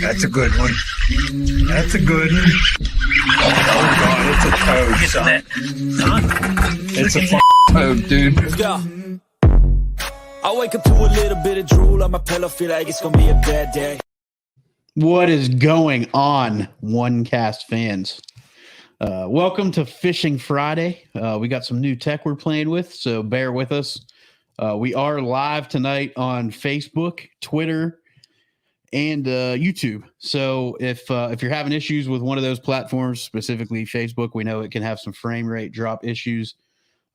That's a good one. That's a good one. Oh God, it's a toad, son. It's a toad, dude. Yeah. I wake up to a little bit of drool on my pillow, feel like it's gonna be a bad day. What is going on, OneCast fans? Welcome to Fishing Friday. We got some new tech we're playing with, so bear with us. We are live tonight on Facebook, Twitter, and YouTube. So if you're having issues with one of those platforms, specifically Facebook, we know it can have some frame rate drop issues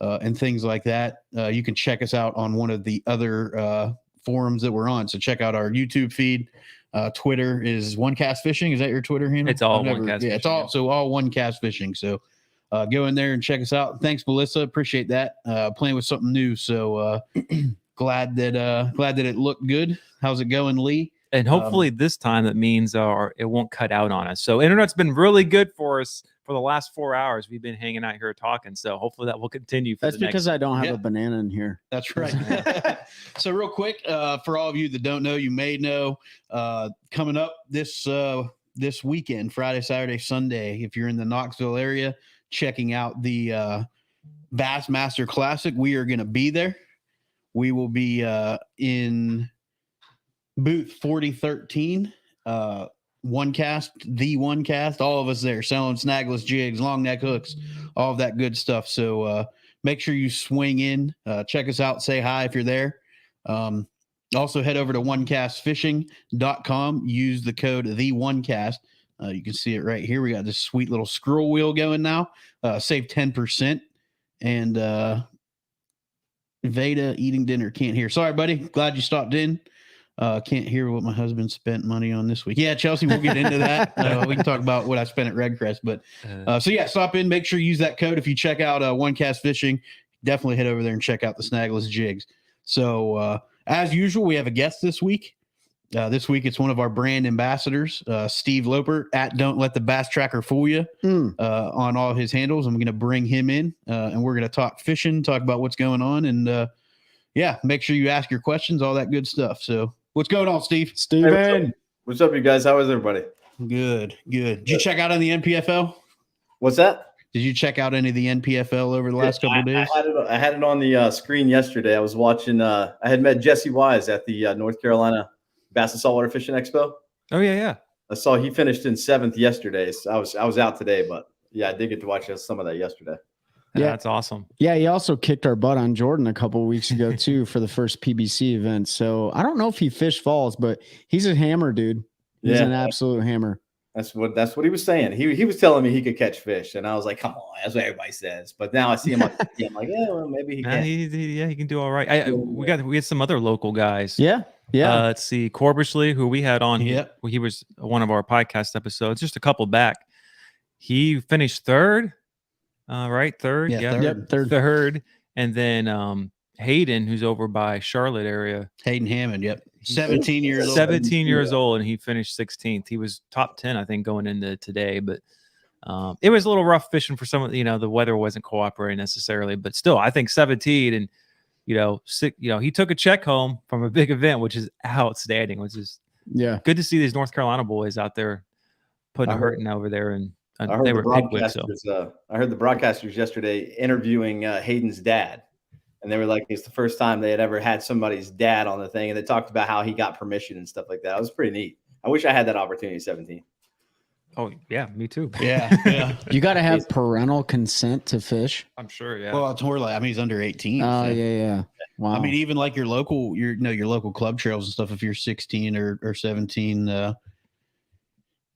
and things like that. You can check us out on one of the other forums that we're on. So check out our YouTube feed. Twitter is OneCast Fishing. Is that your Twitter handle? It's all OneCast Fishing. Yeah, it's all OneCast Fishing. So go in there and check us out. Thanks, Melissa. Appreciate that. Playing with something new. So glad that it looked good. How's it going, Lee? And hopefully this time that means it won't cut out on us. So internet's been really good for us for the last 4 hours. We've been hanging out here talking. So hopefully that will continue. That's because I don't have a banana in here. That's right. So real quick, for all of you that don't know, you may know, coming up this weekend, Friday, Saturday, Sunday, if you're in the Knoxville area, checking out the Bassmaster Classic, we are going to be there. We will be in booth 4013, OneCast, all of us there selling snagless jigs, long neck hooks, all of that good stuff. So make sure you swing in, check us out, say hi if you're there. Also head over to onecastfishing.com, use the code TheOneCast. You can see it right here. We got this sweet little scroll wheel going now. Save 10%. And Veda eating dinner, can't hear. Sorry, buddy. Glad you stopped in. Can't hear what my husband spent money on this week. Yeah, Chelsea, we'll get into that. We can talk about what I spent at Redcrest. But so yeah, stop in. Make sure you use that code. If you check out OneCast Fishing, definitely head over there and check out the snagless jigs. So as usual, we have a guest this week. This week it's one of our brand ambassadors, Steve Loper at Don't Let the Bass Tracker Fool You on all his handles. I'm going to bring him in and we're going to talk fishing, talk about what's going on, and yeah, make sure you ask your questions, all that good stuff. So what's going on, Steve? Steven. Hey, what's up, you guys? How is everybody? Good. Did you check out any NPFL? What's that? Did you check out any of the NPFL over the last couple of days? I had it on the screen yesterday. I was watching. I had met Jesse Wise at the North Carolina Bass and Saltwater Fishing Expo. Oh yeah. I saw he finished in 7th yesterday. So I was out today, but yeah, I did get to watch some of that yesterday. Yeah, that's awesome. Yeah, he also kicked our butt on Jordan a couple of weeks ago too for the first PBC event. So I don't know if he fish falls, but he's a hammer, dude. He's an absolute hammer. That's what he was saying. He was telling me he could catch fish, and I was like, "Come on, that's what everybody says." But now I see him, I'm like, "Yeah, well, maybe he can." He can do all right. We had some other local guys. Yeah. Let's see, Corbishley, who we had on. Yeah, he was one of our podcast episodes, just a couple back. He finished third. Right, third. Yeah, third. And then Hayden, who's over by Charlotte area. Hayden Hammond. Yep, 17 years old. 17 years old, and he finished 16th. He was top 10, I think, going into today. But it was a little rough fishing for some of the weather wasn't cooperating necessarily. But still, I think 17 and he took a check home from a big event, which is outstanding. Which is good to see these North Carolina boys out there putting a hurting over there and. They were Pickwick, so. I heard the broadcasters yesterday interviewing Hayden's dad, and they were like, it's the first time they had ever had somebody's dad on the thing, and they talked about how he got permission and stuff like that. It was pretty neat. I wish I had that opportunity at 17. Oh yeah, me too. Yeah. You got to have parental consent to fish. I'm sure. Yeah. Well, it's more like, he's under 18. Oh, so. yeah. Wow. I mean, even like your local club trails and stuff. If you're 16 or 17,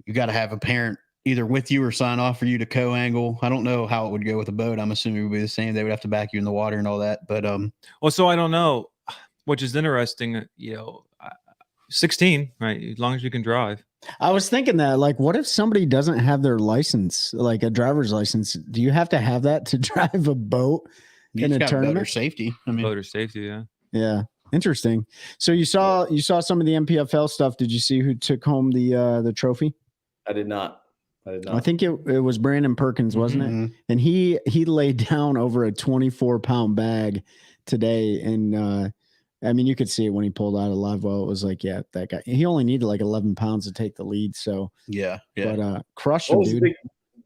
you got to have a parent either with you or sign off for you to co-angle. I don't know how it would go with a boat. I'm assuming it would be the same. They would have to back you in the water and all that. But so I don't know, which is interesting. 16, right? As long as you can drive. I was thinking that, like, what if somebody doesn't have their license, like a driver's license? Do you have to have that to drive a boat in a tournament? Boater safety. Boater safety. Yeah. Yeah. Interesting. So you saw some of the NPFL stuff. Did you see who took home the trophy? I did not. I think it was Brandon Perkins, wasn't it? And he laid down over a 24-pound bag today, and I mean, you could see it when he pulled out a live well. It was like, yeah, that guy. He only needed like 11 pounds to take the lead. So yeah. but crushed What him, was the dude.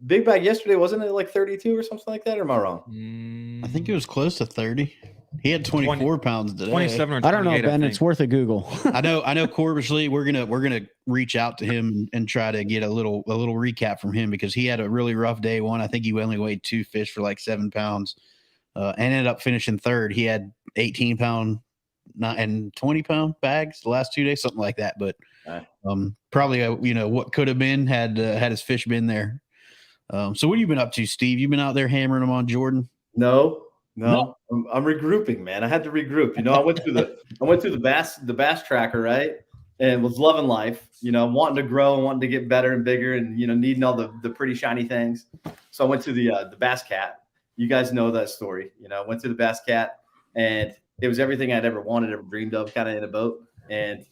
big bag yesterday? Wasn't it like 32 or something like that? Or am I wrong? I think it was close to 30. He had 24 pounds today. 27 or 28, I don't know, Ben. It's worth a Google. I know Corbishley, we're gonna reach out to him and try to get a little recap from him because he had a really rough day one. I think he only weighed 2 fish for like 7 pounds, and ended up finishing third. He had 18-pound and 20-pound bags the last 2 days, something like that. But probably what could have been had his fish been there. So what have you been up to, Steve? You've been out there hammering them on Jordan? No. I'm regrouping, man. I had to regroup. I went through the bass tracker, right? And was loving life, wanting to grow and wanting to get better and bigger and, needing all the pretty shiny things. So I went to the Bass Cat. You guys know that story. Went to the Bass Cat and it was everything I'd ever wanted, ever dreamed of, kind of in a boat. And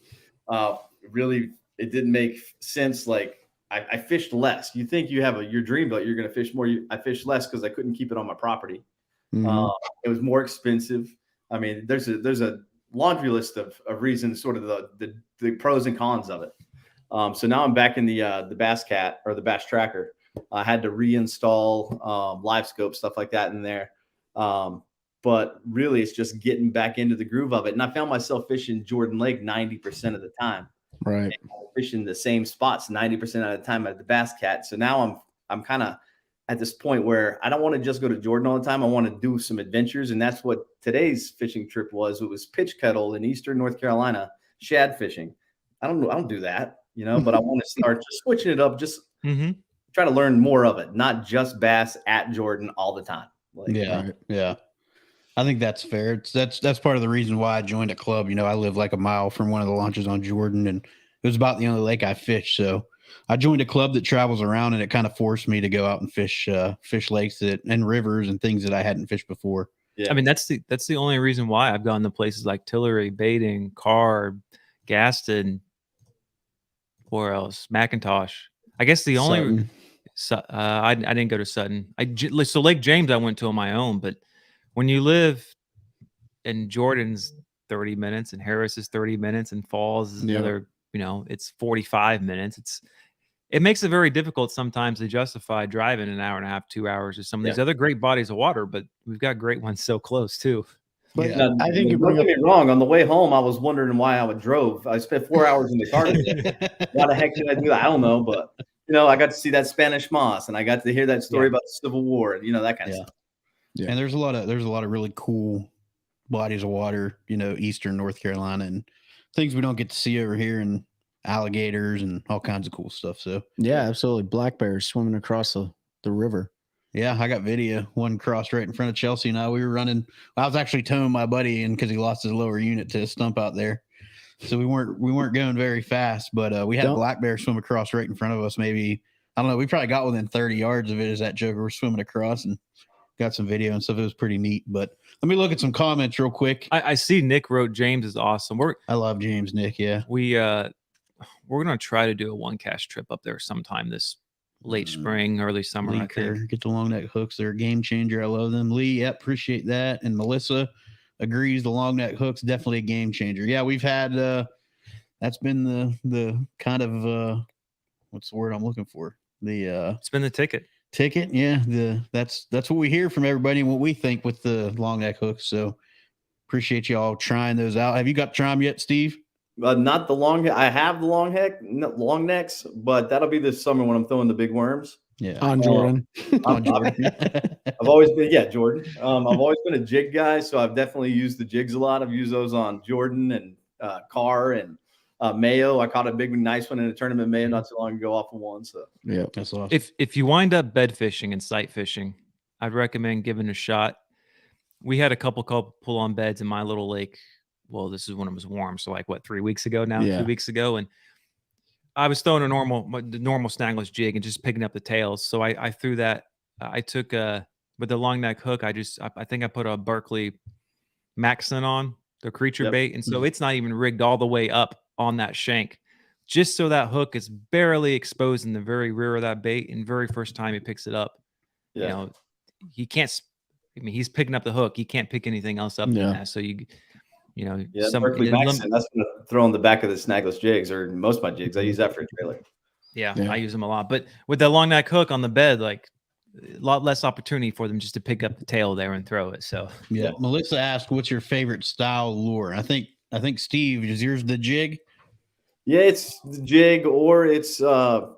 really, it didn't make sense. Like I fished less. You think you have your dream boat, you're going to fish more. I fished less because I couldn't keep it on my property. It was more expensive. I mean, there's a laundry list of reasons, sort of the pros and cons of it. So now I'm back in the Bass Cat or the Bass Tracker. I had to reinstall live scope, stuff like that in there. But really, it's just getting back into the groove of it. And I found myself fishing Jordan Lake 90% of the time. Right. Fishing the same spots 90% of the time at the Bass Cat. So now I'm kind of at this point where I don't want to just go to Jordan all the time. I want to do some adventures. And that's what today's fishing trip was. It was pitch kettle in Eastern North Carolina, shad fishing. I don't do that, but I want to start just switching it up, just try to learn more of it, not just bass at Jordan all the time. Yeah. I think that's fair. That's part of the reason why I joined a club. I live like a mile from one of the launches on Jordan, and it was about the only lake I fished. So I joined a club that travels around, and it kind of forced me to go out and fish lakes and rivers and things that I hadn't fished before. Yeah. I mean, that's the only reason why I've gone to places like Tillery, Baiting, Carr, Gaston, where else? McIntosh. I guess the only I didn't go to Sutton. So Lake James I went to on my own, but when you live in Jordan's 30 minutes and Harris is 30 minutes and Falls is another, it's 45 minutes. It makes it very difficult sometimes to justify driving an hour and a half, 2 hours to some of these other great bodies of water, but we've got great ones so close too. But I think don't get me wrong. On the way home, I was wondering why I drove. I spent 4 hours in the car today. Why the heck did I do that? I don't know, but I got to see that Spanish moss, and I got to hear that story about the Civil War, and that kind of stuff. Yeah. And there's a lot of really cool bodies of water, Eastern North Carolina, and things we don't get to see over here, and alligators and all kinds of cool stuff. So yeah, absolutely. Black bears swimming across the river. Yeah, I got video. One crossed right in front of Chelsea and I. We were running. I was actually towing my buddy in because he lost his lower unit to a stump out there. So we weren't going very fast, but we had a black bear swim across right in front of us. Maybe, I don't know, we probably got within 30 yards of it as that joker was swimming across, and got some video and stuff. It was pretty neat. But let me look at some comments real quick. I see Nick wrote James is awesome. I love James, Nick. Yeah. We're going to try to do a one cast trip up there sometime this late spring, early summer. Lee I think. Get the long neck hooks. They're a game changer. I love them. Lee, yep, appreciate that. And Melissa agrees the long neck hooks definitely a game changer. Yeah, we've had that's been the kind of what's the word I'm looking for? It's been the ticket. Yeah, that's what we hear from everybody and what we think with the long neck hooks. So appreciate y'all trying those out. Have you got to try them yet, Steve? Not the long. I have the long necks, but that'll be this summer when I'm throwing the big worms. Yeah, on Jordan. I've always been Jordan. I've always been a jig guy, so I've definitely used the jigs a lot. I've used those on Jordan and Carr and Mayo. I caught a big nice one in a tournament in Mayo not too long ago off of one. So yeah, that's awesome. If you wind up bed fishing and sight fishing, I'd recommend giving it a shot. We had a couple pull on beds in my little lake. Well, this is when it was warm, so like 3 weeks ago now, 2 weeks ago, and I was throwing the normal snagless jig and just picking up the tails. So I threw that. I took with the long neck hook. I think I put a Berkeley Maxon on the creature bait, and so it's not even rigged all the way up on that shank, just so that hook is barely exposed in the very rear of that bait, and very first time he picks it up, he can't. I mean, he's picking up the hook. He can't pick anything else up than that. So You know, Yeah, some Berkeley Maxon. That's what I throw on the back of the snagless jigs, or most of my jigs. I use that for a trailer. yeah, I use them a lot. But with the long neck hook on the bed, like a lot less opportunity for them just to pick up the tail there and throw it. So Yeah. Melissa asked, "What's your favorite style lure?" I think Steve, is yours the jig? Yeah, it's the jig, or it's a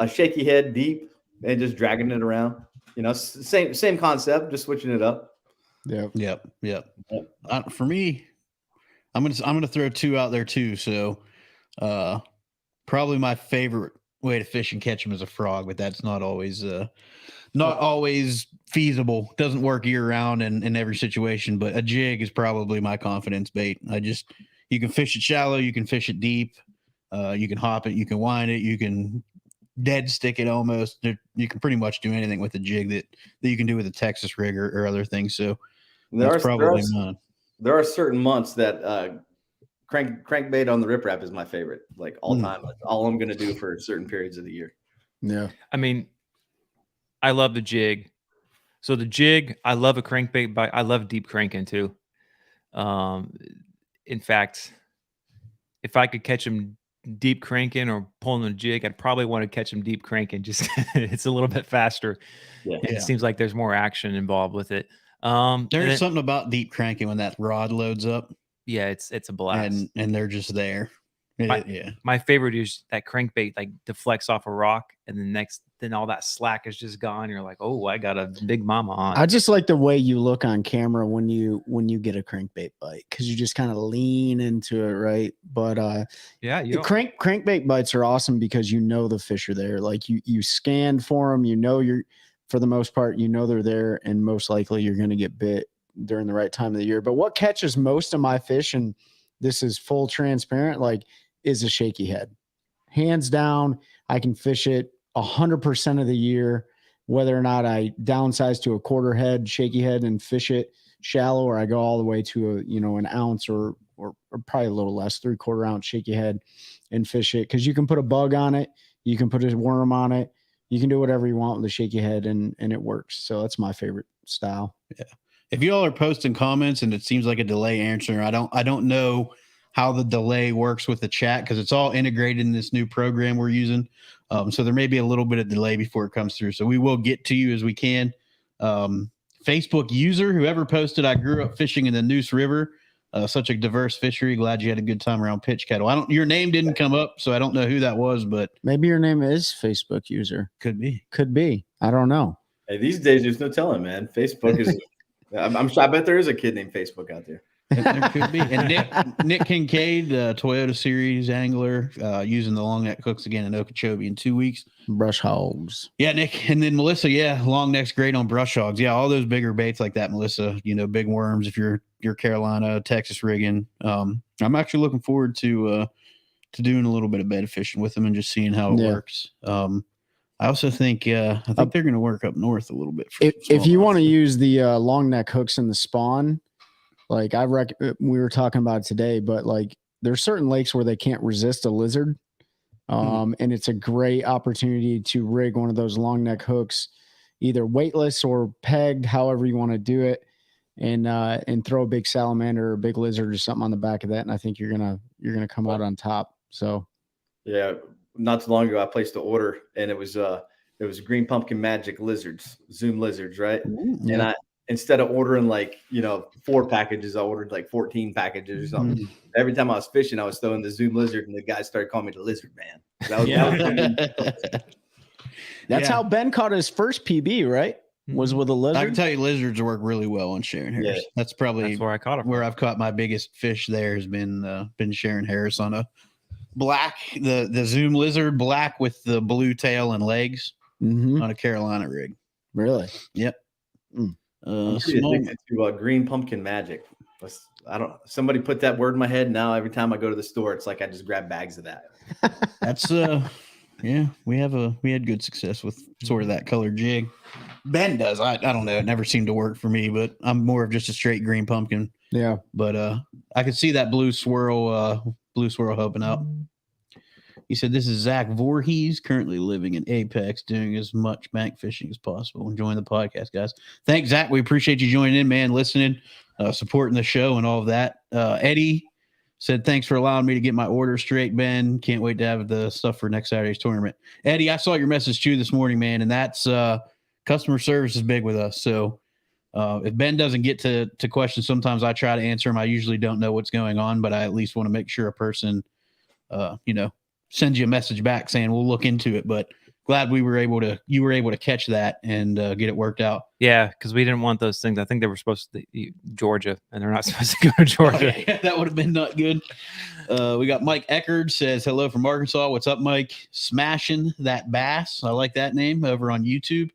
shaky head deep and just dragging it around. You know, same concept, just switching it up. Yep. For me, I'm gonna throw two out there too. So, probably my favorite way to fish and catch them is a frog, but that's not always feasible. Doesn't work year round in every situation. But a jig is probably my confidence bait. You can fish it shallow, you can fish it deep, you can hop it, you can wind it, you can dead stick it almost. You can pretty much do anything with a jig that you can do with a Texas rig or other things. So there are certain months that crankbait on the riprap is my favorite, like all time. That's all I'm going to do for certain periods of the year. Yeah. I mean, I love the jig. So the jig, I love a crankbait bite. I love deep cranking too. In fact, if I could catch them deep cranking or pulling the jig, I'd probably want to catch them deep cranking. Just it's a little bit faster. Yeah. It seems like there's more action involved with it. There's something about deep cranking when that rod loads up. Yeah, it's a blast. And they're just there. My favorite is that crankbait like deflects off a rock, and then all that slack is just gone. You're like, oh, I got a big mama on. I just like the way you look on camera when you get a crankbait bite, because you just kind of lean into it, right? But crankbait bites are awesome because you know the fish are there. Like you scan for them, you know for the most part, you know they're there, and most likely you're going to get bit during the right time of the year. But what catches most of my fish, and this is full transparent, like, is a shaky head. Hands down, I can fish it 100% of the year, whether or not I downsize to a quarter head, shaky head, and fish it shallow, or I go all the way to an ounce or probably a little less, 3/4 ounce shaky head, and fish it. Because you can put a bug on it, you can put a worm on it, you can do whatever you want with a shaky head, and it works. So that's my favorite style. Yeah. If you all are posting comments and it seems like a delay answering, I don't know how the delay works with the chat, because it's all integrated in this new program we're using. So there may be a little bit of delay before it comes through. So we will get to you as we can. Facebook user, whoever posted, I grew up fishing in the Neuse River. Such a diverse fishery. Glad you had a good time around pitch kettle. Your name didn't come up, so I don't know who that was, but maybe your name is Facebook user. Could be. I don't know. Hey, these days there's no telling, man. Facebook is. I bet there is a kid named Facebook out there. There could be. And Nick Kincaid, Toyota Series angler, using the long neck hooks again in Okeechobee in 2 weeks. Brush hogs. Yeah, Nick. And then Melissa, long necks great on brush hogs. Yeah, all those bigger baits like that, Melissa, big worms if you're Carolina, Texas rigging. I'm actually looking forward to doing a little bit of bed fishing with them and just seeing how it works. I also think they're going to work up north a little bit. If you want to use the long neck hooks in the spawn, like we were talking about today, but like there's certain lakes where they can't resist a lizard. And it's a great opportunity to rig one of those long neck hooks, either weightless or pegged, however you want to do it, and throw a big salamander or a big lizard or something on the back of that. And I think you're gonna come out on top. So yeah, not too long ago I placed the order, and it was Green Pumpkin Magic lizards, Zoom lizards, right? Yeah. And instead of ordering 4 packages, I ordered 14 packages or something. Every time I was fishing, I was throwing the Zoom lizard, and the guy started calling me the lizard man. That's how Ben caught his first PB, right? Was with a lizard. I can tell you lizards work really well on Sharon Harris. Yeah. That's probably where I caught him. Where I've caught my biggest fish there has been Sharon Harris on a black, the Zoom lizard black with the blue tail and legs on a Carolina rig. Really? Yep. I'm addicted to Green Pumpkin Magic. Somebody put that word in my head. Now every time I go to the store, it's like I just grab bags of that. That's we had good success with sort of that colored jig. Ben does. I don't know. It never seemed to work for me, but I'm more of just a straight green pumpkin. Yeah. But I could see that blue swirl helping out. He said, "This is Zach Voorhees, currently living in Apex, doing as much bank fishing as possible. Enjoying the podcast, guys. Thanks, Zach. We appreciate you joining in, man, listening, supporting the show and all of that." Eddie said, "Thanks for allowing me to get my order straight, Ben. Can't wait to have the stuff for next Saturday's tournament." Eddie, I saw your message too this morning, man, and that's customer service is big with us. So if Ben doesn't get to questions, sometimes I try to answer them. I usually don't know what's going on, but I at least want to make sure a person, sends you a message back saying we'll look into it. But glad you were able to catch that and get it worked out. Yeah, because we didn't want those things. I think they were supposed to Georgia, and they're not supposed to go to Georgia. Yeah, that would have been not good. We got Mike Eckerd says hello from Arkansas. What's up, Mike? Smashing that bass. I like that name over on YouTube.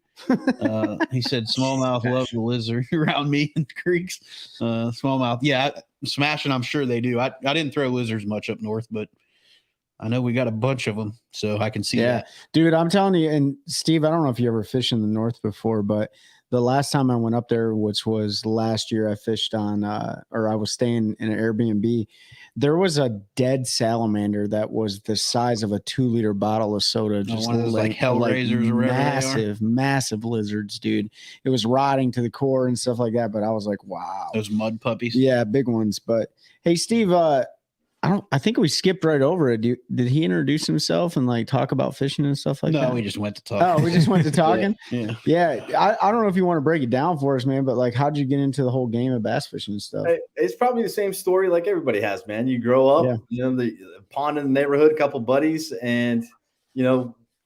He said smallmouth love the lizard around me in the creeks. Smallmouth, yeah, smashing. I'm sure they do. I didn't throw lizards much up north, but I know we got a bunch of them, so I can see that. Dude, I'm telling you, and Steve, I don't know if you ever fished in the north before, but the last time I went up there, which was last year, I fished on, or I was staying in an Airbnb. There was a dead salamander that was the size of a 2-liter bottle of soda. Just one of those like Hellraisers or massive lizards, dude. It was rotting to the core and stuff like that. But I was like, wow. Those mud puppies. Yeah, big ones. But hey, Steve, I think we skipped right over it. Did he introduce himself and like talk about fishing and stuff like that? No, we just went to talk. Oh, we just went to talking? Yeah. I don't know if you want to break it down for us, man, but like, how'd you get into the whole game of bass fishing and stuff? It's probably the same story like everybody has, man. You grow up, the pond in the neighborhood, a couple buddies, and,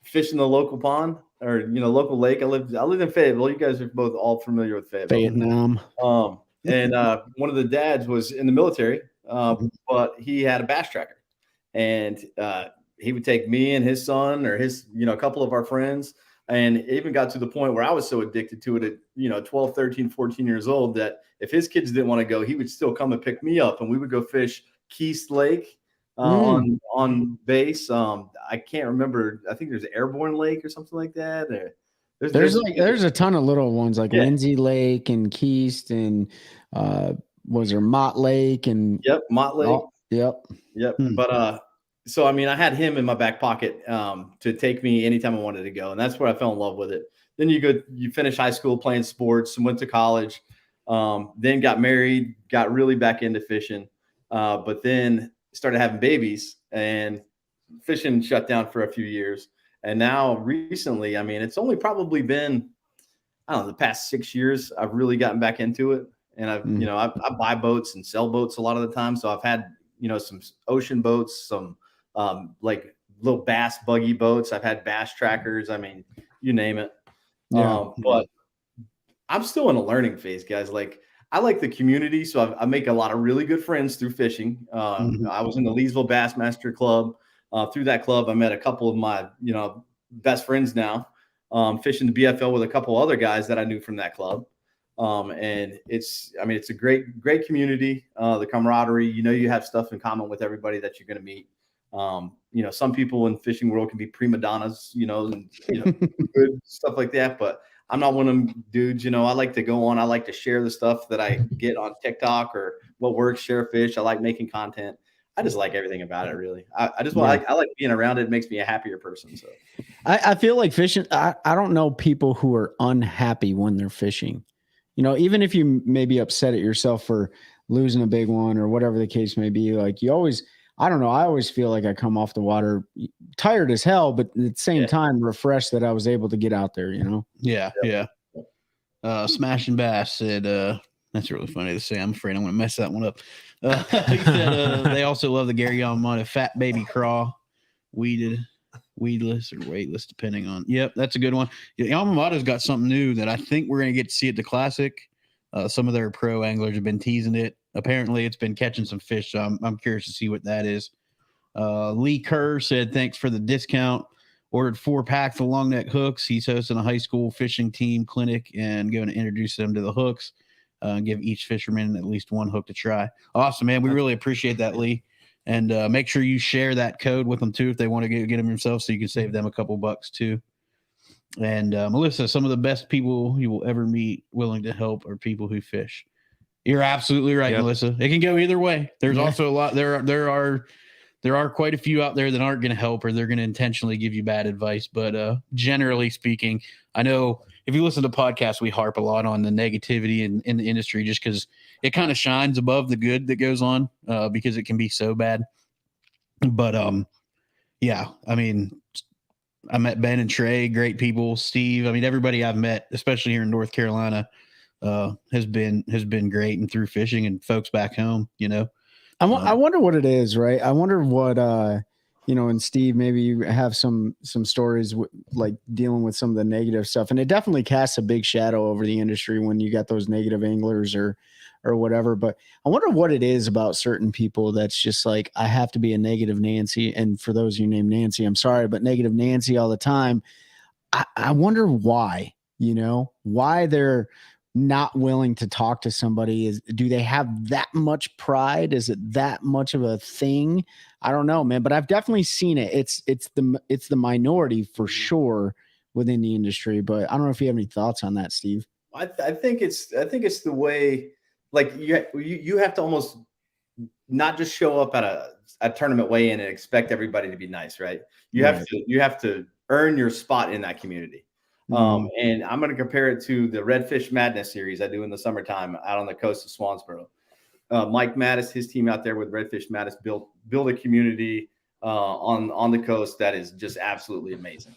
fishing the local pond or, local lake. I lived in Fayetteville. You guys are both all familiar with Fayetteville. Vietnam. And one of the dads was in the military. But he had a bass tracker, and he would take me and his son or his, a couple of our friends. And it even got to the point where I was so addicted to it at, 12, 13, 14 years old, that if his kids didn't want to go, he would still come and pick me up, and we would go fish Keast Lake on base. I can't remember. I think there's Airborne Lake or something like that. There's a ton of little ones like Lindsay Lake and Keast and, was there Mott Lake and Mott Lake. Yep. But so I mean, I had him in my back pocket to take me anytime I wanted to go, and that's where I fell in love with it. Then you finish high school playing sports and went to college, then got married, got really back into fishing, but then started having babies, and fishing shut down for a few years. And now recently, I mean, it's only probably been, I don't know, the past 6 years I've really gotten back into it. And I buy boats and sell boats a lot of the time. So I've had, some ocean boats, some like little bass buggy boats. I've had bass trackers. I mean, you name it. But I'm still in a learning phase, guys. Like, I like the community. So I make a lot of really good friends through fishing. I was in the Leesville Bassmaster Club. Through that club, I met a couple of my, best friends now, fishing the BFL with a couple other guys that I knew from that club. And it's a great community, the camaraderie, you have stuff in common with everybody that you're going to meet. Some people in fishing world can be prima donnas, and, good stuff like that, but I'm not one of them dudes. I like to go on. I like to share the stuff that I get on TikTok or what works, share fish. I like making content. I just like everything about it, really. I like being around it. It makes me a happier person. So I feel like fishing, I don't know people who are unhappy when they're fishing. Even if you may be upset at yourself for losing a big one or whatever the case may be, like I always feel like I come off the water tired as hell, but at the same time refreshed that I was able to get out there, Yeah. Smashing Bass said, that's really funny to say. I'm afraid I'm going to mess that one up. He said, they also love the Gary Yamamoto Fat Baby Craw, weedless or weightless, depending on. Yep, that's a good one. Yamamoto's got something new that I think we're going to get to see at the Classic. Some of their pro anglers have been teasing it. Apparently, it's been catching some fish, so I'm curious to see what that is. Lee Kerr said, thanks for the discount. Ordered 4 packs of long neck hooks. He's hosting a high school fishing team clinic and going to introduce them to the hooks. Give each fisherman at least one hook to try. Awesome, man. We really appreciate that, Lee. And make sure you share that code with them too if they want to get them themselves, so you can save them a couple bucks too. And Melissa, some of the best people you will ever meet willing to help are people who fish. You're absolutely right, Melissa. It can go either way. There's also a lot. There there are quite a few out there that aren't going to help, or they're going to intentionally give you bad advice. But generally speaking, I know if you listen to podcasts, we harp a lot on the negativity in the industry just because it kind of shines above the good that goes on because it can be so bad. But yeah, I mean, I met Ben and Trey, great people. Steve, I mean, everybody I've met, especially here in North Carolina, has been great, and through fishing and folks back home, you know. I wonder what it is, right? I wonder what you know, and Steve, maybe you have some stories like dealing with some of the negative stuff, and it definitely casts a big shadow over the industry when you got those negative anglers or whatever. But I wonder what it is about certain people that's just like, I have to be a negative Nancy. And for those you named Nancy, I'm sorry, but negative Nancy all the time. I wonder why, you know, why they're not willing to talk to somebody. Do they have that much pride? Is it that much of a thing? I don't know, man, but I've definitely seen it. It's the minority for sure within the industry, but I don't know if you have any thoughts on that, Steve. I think it's the way, like you have to almost not just show up at a tournament weigh-in and expect everybody to be nice, right? You have to earn your spot in that community. And I'm going to compare it to the Redfish Madness series I do in the summertime out on the coast of Swansboro. Mike Mattis, his team out there with Redfish Mattis built a community on the coast that is just absolutely amazing.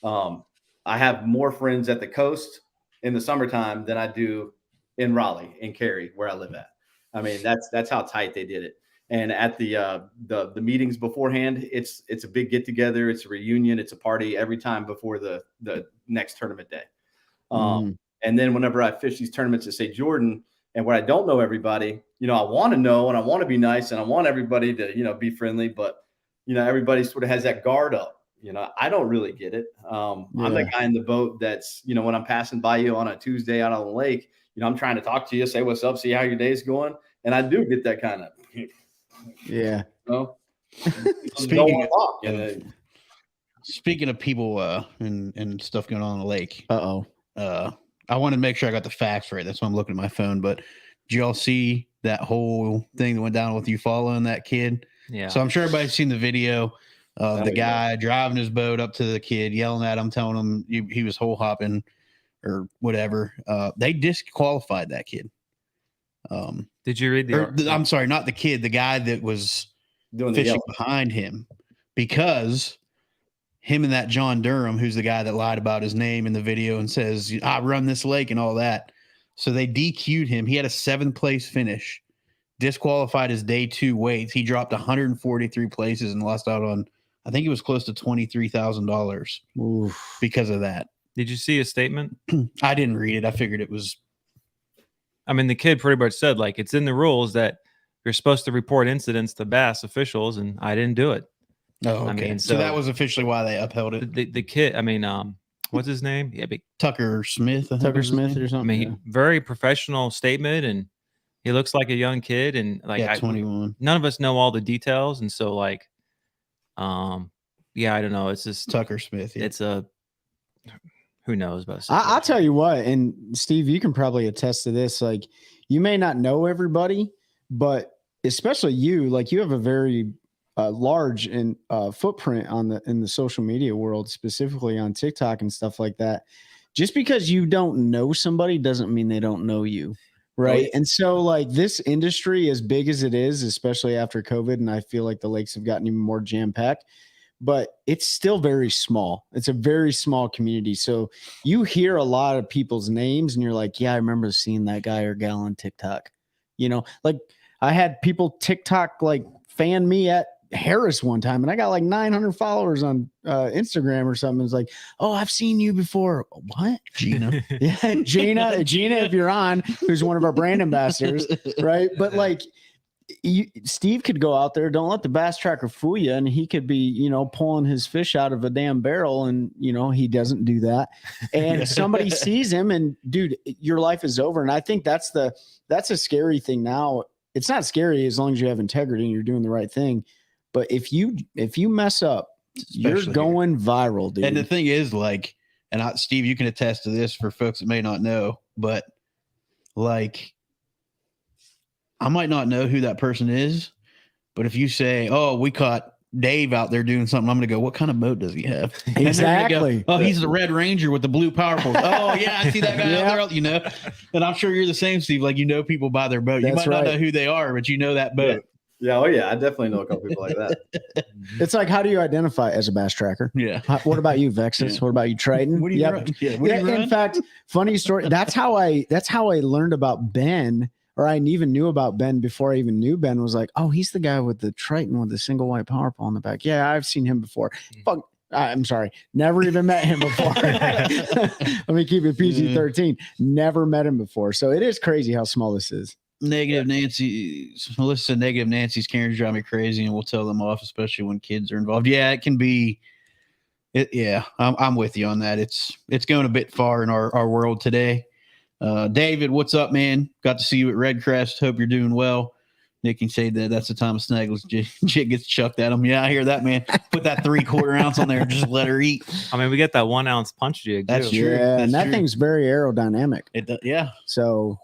I have more friends at the coast in the summertime than I do in Raleigh, in Cary, where I live at. I mean, that's how tight they did it. And at the meetings beforehand, it's a big get together, it's a reunion, it's a party every time before the next tournament day. And then whenever I fish these tournaments at St. Jordan, and where I don't know everybody, you know, I want to know and I want to be nice and I want everybody to, you know, be friendly, but you know, everybody sort of has that guard up. You know, I don't really get it. I'm the guy in the boat that's, you know, when I'm passing by you on a Tuesday out on the lake, you know, I'm trying to talk to you, say what's up, see how your day's going. And I do get that kind of, yeah. You know? Speaking of people and stuff going on in the lake. I want to make sure I got the facts right. That's why I'm looking at my phone. But did y'all see that whole thing that went down with you following that kid? Yeah. So I'm sure everybody's seen the video of the guy driving his boat up to the kid, yelling at him, telling him he was hole hopping or whatever. They disqualified that kid. Did you read I'm sorry, not the kid, the guy that was doing fishing behind him, because him and that John Durham, who's the guy that lied about his name in the video and says, I run this lake and all that. So they DQ'd him. He had a 7th place finish, disqualified his day 2 weights. He dropped 143 places and lost out on, I think it was close to $23,000 because of that. Did you see a statement? I didn't read it. I figured it was. I mean, the kid pretty much said, like, it's in the rules that you're supposed to report incidents to Bass officials, and I didn't do it. Oh, okay. I mean, so that was officially why they upheld it. The kid, I mean, what's his name? Yeah, Tucker Smith. Tucker Smith or something. I mean, very professional statement, and he looks like a young kid, and like 21. None of us know all the details, and so like, yeah, I don't know. It's just Tucker Smith. Yeah. It's a who knows about. I'll tell you what, and Steve, you can probably attest to this. Like, you may not know everybody, but especially you, like, you have a very large and footprint in the social media world, specifically on TikTok and stuff like that. Just because you don't know somebody doesn't mean they don't know you, right? Right. And so, like, this industry, as big as it is, especially after COVID, and I feel like the lakes have gotten even more jam-packed, but it's still very small. It's a very small community. So you hear a lot of people's names and you're like, yeah, I remember seeing that guy or gal on TikTok. You know, like, I had people TikTok like fan me at Harris one time, and I got like 900 followers on Instagram or something. It's like, oh, I've seen you before. What? Gina. Yeah, Gina, if you're on, who's one of our brand ambassadors, right? But like, Steve could go out there, don't let the Bass Tracker fool you, and he could be, you know, pulling his fish out of a damn barrel, and, you know, he doesn't do that. And somebody sees him, and dude, your life is over. And I think that's a scary thing now. It's not scary as long as you have integrity and you're doing the right thing. But if you mess up, you're going viral, dude. And the thing is, like, and Steve, you can attest to this for folks that may not know, but like, I might not know who that person is, But if you say, "Oh, we caught Dave out there doing something," I'm going to go, "What kind of boat does he have?" Exactly. Go, "Oh, he's the Red Ranger with the blue power pole." "Oh yeah, I see that guy out there." You know, and I'm sure you're the same, Steve. Like, you know, people by their boat. You might not know who they are, but you know that boat. Yeah. Oh yeah, I definitely know a couple people like that. It's like, how do you identify as a bass tracker? Yeah. What about you, Vexus? Yeah. What about you, Triton? What do you run? Yeah. What do you run? In fact, funny story. That's how I learned about Ben, or I even knew about Ben before I even knew Ben. Was like, oh, he's the guy with the Triton with the single white power pole in the back. Yeah, I've seen him before. Fuck. I'm sorry, never even met him before. Let me keep it PG-13. Never met him before. So it is crazy how small this is. Negative Nancy, Melissa, negative Nancy's Karens drive me crazy, and we'll tell them off, especially when kids are involved. Yeah, it can be. Yeah, I'm with you on that. It's going a bit far in our world today. David, what's up, man? Got to see you at Redcrest. Hope you're doing well. Nick can say that's the time of snagless jig gets chucked at him. Yeah, I hear that, man. Put that 3/4 ounce on there and just let her eat. I mean, we get that 1 ounce punch jig. That's too. true. Yeah, and that true. thing's very aerodynamic. Yeah. So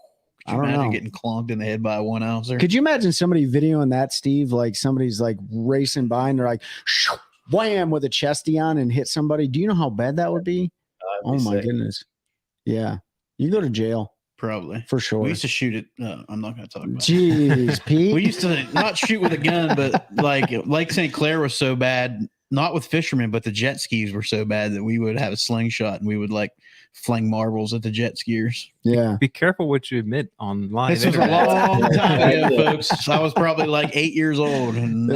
I don't know. Getting clonked in the head by a 1 ouncer. Could you imagine somebody videoing that, Steve? Like somebody's like racing by and they're like, wham, with a chesty on and hit somebody. Do you know how bad that would be? Oh my goodness. Yeah. You go to jail. Probably. For sure. We used to shoot it. I'm not going to talk about it. Jeez, Pete. We used to not shoot with a gun, but like Lake St. Clair was so bad, not with fishermen, but the jet skis were so bad that we would have a slingshot and we would like fling marbles at the jet skiers. Yeah. Be careful what you admit online. This was a long time ago, folks. I was probably like 8 years old. And,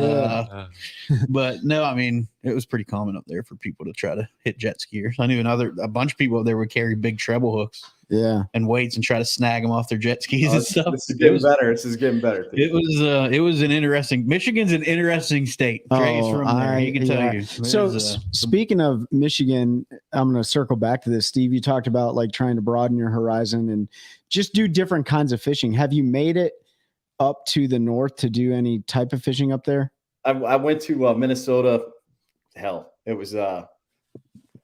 but no, I mean, it was pretty common up there for people to try to hit jet skiers. I knew a bunch of people up there would carry big treble hooks. Yeah, and weights and try to snag them off their jet skis and stuff. This is getting better. This is getting better. It was an interesting. Michigan's an interesting state. Trey's from there. He can tell you. So speaking of Michigan, I'm going to circle back to this. Steve, you talked about like trying to broaden your horizon and just do different kinds of fishing. Have you made it up to the north to do any type of fishing up there? I went to Minnesota. Hell, it was. I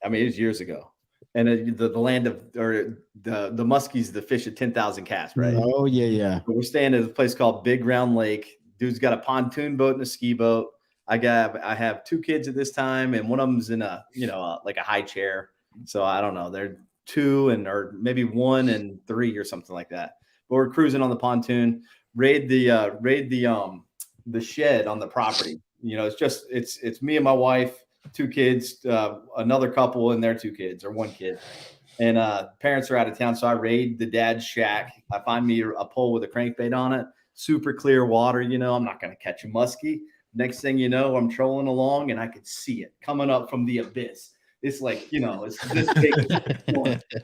mean, it was years ago. And the land of, or the muskies, the fish at 10,000 casts, right? Oh, yeah. But we're staying at a place called Big Round Lake. Dude's got a pontoon boat and a ski boat. I have 2 kids at this time, and one of them's in like a high chair. So I don't know. They're 2 or maybe 1 and 3 or something like that. But we're cruising on the pontoon, raid the shed on the property. You know, it's me and my wife, 2 kids, another couple and their 2 kids or 1 kid, and parents are out of town. So I raid the dad's shack. I find me a pole with a crankbait on it, super clear water. You know, I'm not going to catch a muskie. Next thing you know, I'm trolling along and I could see it coming up from the abyss. It's like, you know, it's this big.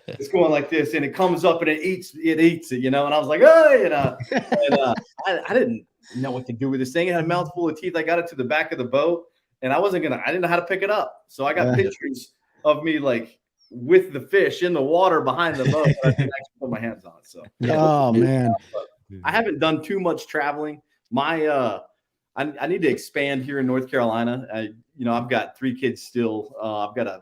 It's going like this, and it comes up and it eats it, you know. And I was like, oh, I didn't know what to do with this thing. It had a mouthful of teeth. I got it to the back of the boat. And I didn't know how to pick it up. So I got pictures of me like with the fish in the water behind the boat. I didn't actually put my hands on it. So, man, I haven't done too much traveling. I need to expand here in North Carolina. I've got 3 kids still. I've got a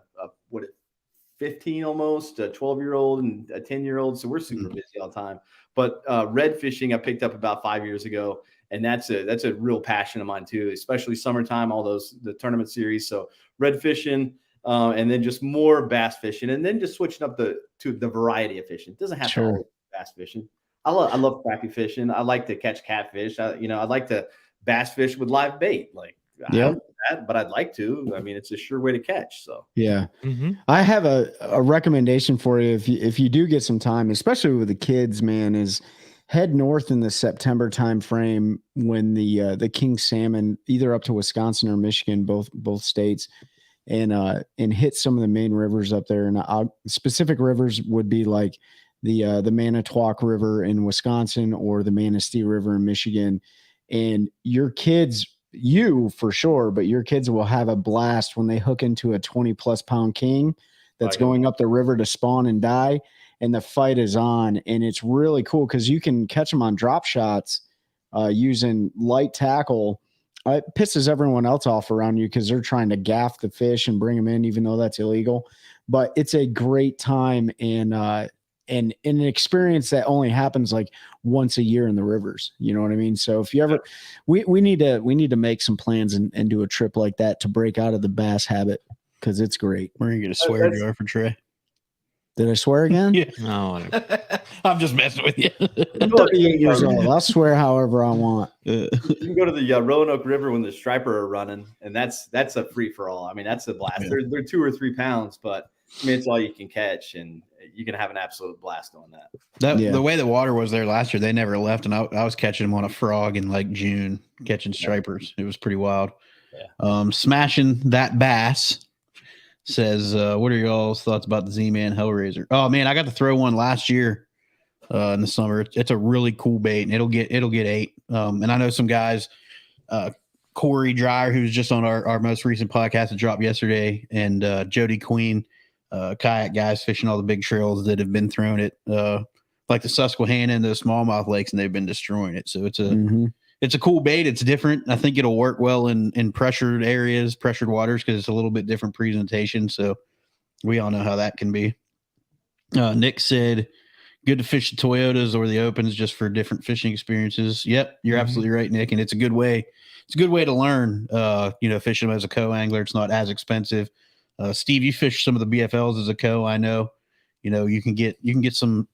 15 almost, a 12-year-old and a 10-year-old. So we're super busy all the time. But red fishing, I picked up about 5 years ago. And that's a real passion of mine too, especially summertime, the tournament series. So red fishing, and then just more bass fishing, and then just switching up to the variety of fishing. It doesn't have to be bass fishing. I love crappie fishing. I like to catch catfish. I like to bass fish with live bait. Like, I don't do that, but I'd like to. I mean, it's a sure way to catch. So yeah, I have a recommendation for you if you do get some time, especially with the kids. Man, is head north in the September timeframe when the king salmon, either up to Wisconsin or Michigan, both states, and hit some of the main rivers up there. And specific rivers would be like the Manitowoc River in Wisconsin or the Manistee River in Michigan. And your kids, you for sure, but your kids will have a blast when they hook into a 20+ pound king that's going up the river to spawn and die. And the fight is on, and it's really cool because you can catch them on drop shots using light tackle. It pisses everyone else off around you because they're trying to gaff the fish and bring them in, even though that's illegal. But it's a great time, and and an experience that only happens like once a year in the rivers. You know what I mean? So if you ever, we need to make some plans and do a trip like that to break out of the bass habit, because it's great. We're gonna get a swear jar for Trey. Did I swear again? Yeah. No, I'm just messing with you. I'm 38 years old. I'll swear however I want. You can go to the Roanoke River when the striper are running, and that's a free for all. I mean, that's a blast. Yeah. They're 2 or 3 pounds, but I mean, it's all you can catch, and you can have an absolute blast on that. The way the water was there last year, they never left, and I was catching them on a frog in like June, catching stripers. It was pretty wild. Yeah. Smashing that bass says, what are y'all's thoughts about the Z-Man Hellraiser? Oh man, I got to throw one last year in the summer. It's a really cool bait, and it'll get 8. And I know some guys, Corey Dreyer, who's just on our most recent podcast that dropped yesterday, and Jody Queen, kayak guys fishing all the big trails that have been throwing it, like the Susquehanna and the smallmouth lakes, and they've been destroying it. So it's a cool bait. It's different. I think it'll work well in pressured areas, pressured waters, because it's a little bit different presentation. So we all know how that can be. Nick said, good to fish the Toyotas or the Opens just for different fishing experiences. Yep, you're absolutely right, Nick. And it's a good way. It's a good way to learn, fishing them as a co-angler. It's not as expensive. Steve, you fish some of the BFLs as a co. I know, you can get some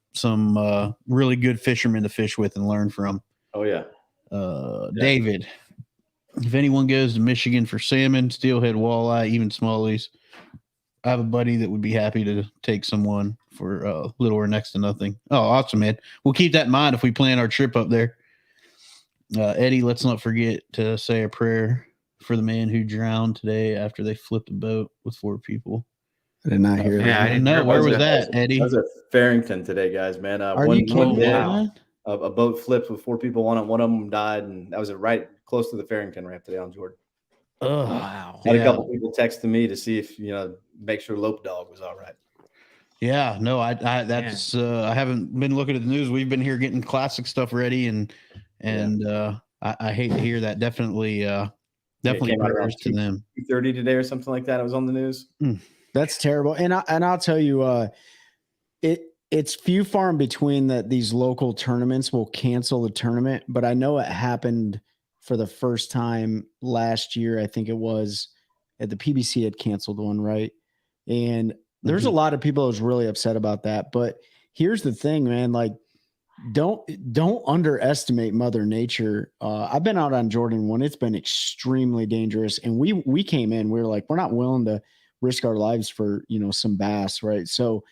really good fishermen to fish with and learn from. Oh yeah. David, if anyone goes to Michigan for salmon, steelhead, walleye, even smallies, I have a buddy that would be happy to take someone for little or next to nothing. Oh, awesome, man. We'll keep that in mind if we plan our trip up there. Eddie, let's not forget to say a prayer for the man who drowned today after they flipped a boat with 4 people. I did not hear that. I didn't know. Where was that, Eddie? I was at Farrington today, guys, man. Are you kidding me? A boat flipped with 4 people on it. One of them died, and that was right close to the Farrington ramp today on Jordan. Oh, wow. Had a couple people texting me to see if, make sure Lope Dog was all right. Yeah, no, I haven't been looking at the news. We've been here getting classic stuff ready, and I hate to hear that. Definitely prayers to them. 2:30 today or something like that. It was on the news. That's terrible. And I'll tell you, it's few far in between that these local tournaments will cancel the tournament, but I know it happened for the first time last year. I think it was at the PBC had canceled one, right? And there's a lot of people that was really upset about that. But here's the thing, man, like don't underestimate Mother Nature. I've been out on Jordan one. It's been extremely dangerous. And we came in, we were like, we're not willing to risk our lives for, some bass. Right. So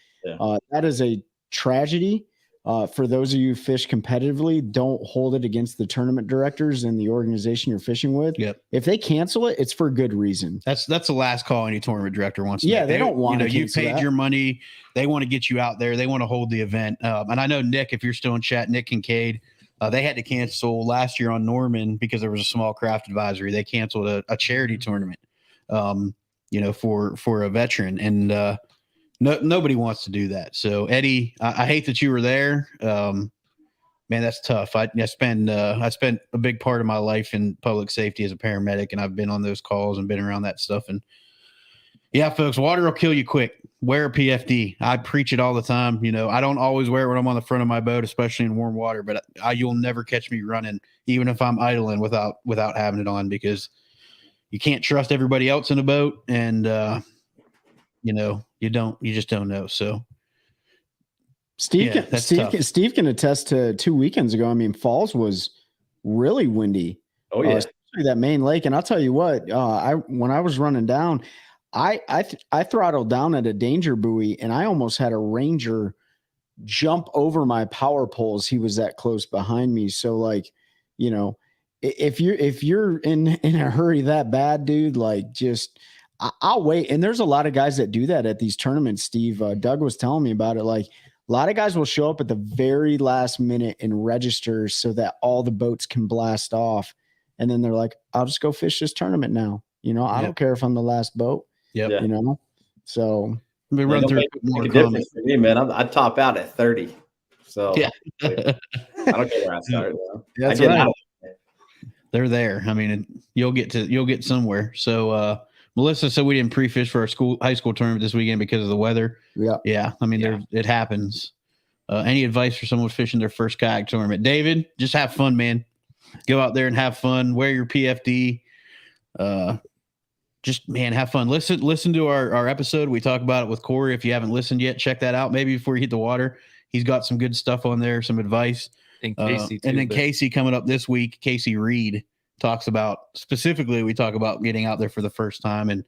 that is a tragedy. For those of you who fish competitively, don't hold it against the tournament directors and the organization you're fishing with. Yep. If they cancel it, it's for good reason. That's the last call any tournament director wants to make. They don't want to. You paid your money. They want to get you out there. They want to hold the event. And I know Nick, if you're still in chat, Nick Kincaid, they had to cancel last year on Norman because there was a small craft advisory. They canceled a charity tournament, for a veteran. And nobody wants to do that. So Eddie, I hate that you were there. Man, that's tough. I spent a big part of my life in public safety as a paramedic, and I've been on those calls and been around that stuff. And yeah, folks, water will kill you quick. Wear a PFD. I preach it all the time. I don't always wear it when I'm on the front of my boat, especially in warm water, but you'll never catch me running, even if I'm idling without having it on, because you can't trust everybody else in a boat. And, you just don't know. So Steve can attest to 2 weekends ago. I mean, Falls was really windy. Oh yeah. Especially that main lake. And I'll tell you what, when I was running down, I throttled down at a danger buoy, and I almost had a ranger jump over my power poles. He was that close behind me. So if you're in a hurry that bad, dude, I'll wait. And there's a lot of guys that do that at these tournaments, Steve. Doug was telling me about it. Like, a lot of guys will show up at the very last minute and register so that all the boats can blast off. And then they're like, I'll just go fish this tournament now. I don't care if I'm the last boat. Yep. So let me run through more comments. For me, man, I top out at 30. So yeah. I don't care where I start. That's right. They're there. I mean, you'll get somewhere. So Melissa said we didn't pre-fish for our high school tournament this weekend because of the weather. Yeah. Yeah. I mean, it happens. Any advice for someone fishing their first kayak tournament? David, just have fun, man. Go out there and have fun. Wear your PFD. Just, man, have fun. Listen to our episode. We talk about it with Corey. If you haven't listened yet, check that out. Maybe before you hit the water. He's got some good stuff on there, some advice. And Casey, too, and then Casey coming up this week, Casey Reed talks about, specifically, we talk about getting out there for the first time. And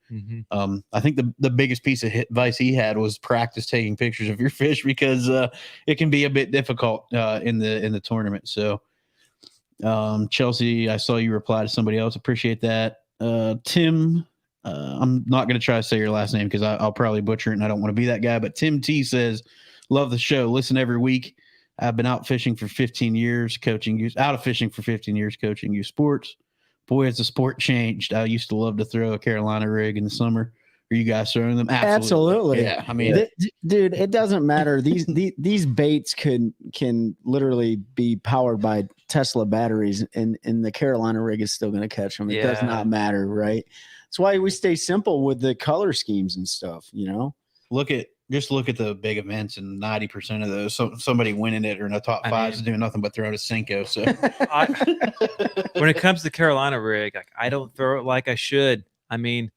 I think the biggest piece of advice he had was practice taking pictures of your fish, because it can be a bit difficult in the tournament. So Chelsea, I saw you reply to somebody else. Appreciate that. Tim, I'm not going to try to say your last name because I'll probably butcher it and I don't want to be that guy. But Tim T says, love the show. Listen every week. I've been out fishing for 15 years, coaching youth sports. Boy, has the sport changed. I used to love to throw a Carolina rig in the summer. Are you guys throwing them? Absolutely. Yeah. I mean, dude, it doesn't matter. These baits can literally be powered by Tesla batteries, and the Carolina rig is still going to catch them. It does not matter, right? That's why we stay simple with the color schemes and stuff. Look at the big events, and 90% of those, somebody winning it or in the top five is doing nothing but throwing a Senko. So when it comes to Carolina rig, I don't throw it like I should. I mean,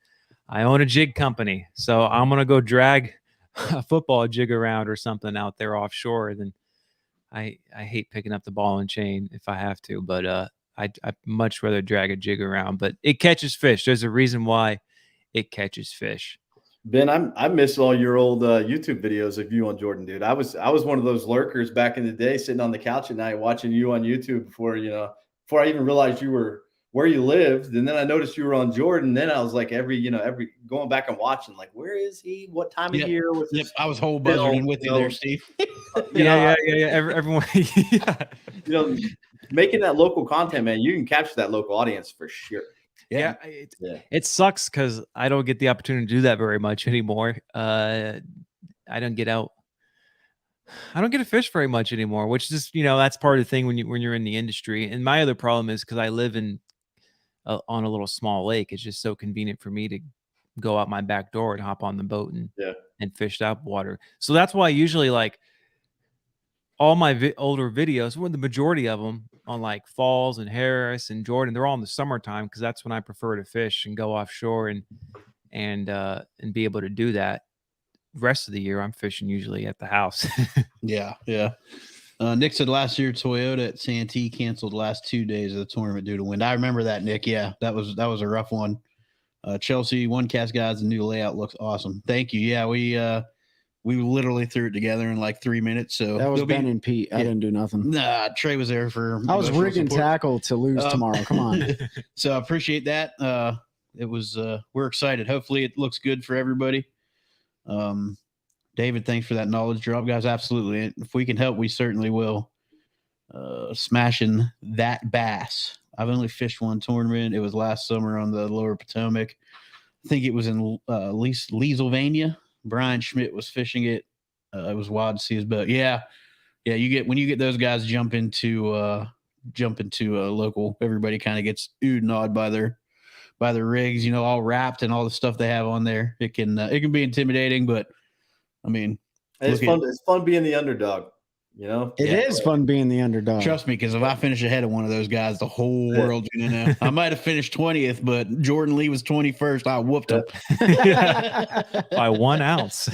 I own a jig company, so I'm going to go drag a football jig around or something out there offshore. Then I hate picking up the ball and chain if I have to, but I'd much rather drag a jig around. But it catches fish. There's a reason why it catches fish. Ben, I miss all your old YouTube videos of you on Jordan, dude. I was one of those lurkers back in the day, sitting on the couch at night watching you on YouTube before I even realized you were where you lived. And then I noticed you were on Jordan. Then I was like, every going back and watching, like, where is he? What time of year was this? I was whole buzzing with you there, Steve. Yeah. Everyone, yeah. Making that local content, man, you can capture that local audience for sure. Yeah. It sucks because I don't get the opportunity to do that very much anymore. I don't get out. I don't get to fish very much anymore, which is, that's part of the thing when you're in the industry. And my other problem is because I live on a little small lake. It's just so convenient for me to go out my back door and hop on the boat and fish that water. So that's why usually like all my older videos, the majority of them on like Falls and Harris and Jordan, they're all in the summertime because that's when I prefer to fish and go offshore and be able to do that. Rest of the year, I'm fishing usually at the house. Yeah. Nick said last year Toyota at Santee canceled the last 2 days of the tournament due to wind. I remember that, Nick. Yeah, that was a rough one. Chelsea, One Cast Guys, the new layout looks awesome. Thank you. Yeah, we literally threw it together in like 3 minutes. So that was Ben and Pete. I didn't do nothing. Nah, Trey was there for. I was rigging tackle to lose tomorrow. Come on. So I appreciate that. It was. We're excited. Hopefully, it looks good for everybody. David, thanks for that knowledge drop, guys. Absolutely. If we can help, we certainly will. Smashing that bass. I've only fished one tournament. It was last summer on the Lower Potomac. I think it was in Leesylvania. Brian Schmidt was fishing it. It was wild to see his boat. Yeah. When you get those guys jump into a local, everybody kind of gets oohed and awed by their rigs, all wrapped and all the stuff they have on there. It can be intimidating, but I mean, it's fun. It's fun being the underdog. It is fun being the underdog. Trust me, because if I finish ahead of one of those guys, the whole world's gonna know. I might have finished 20th, but Jordan Lee was 21st. I whooped him by 1 ounce.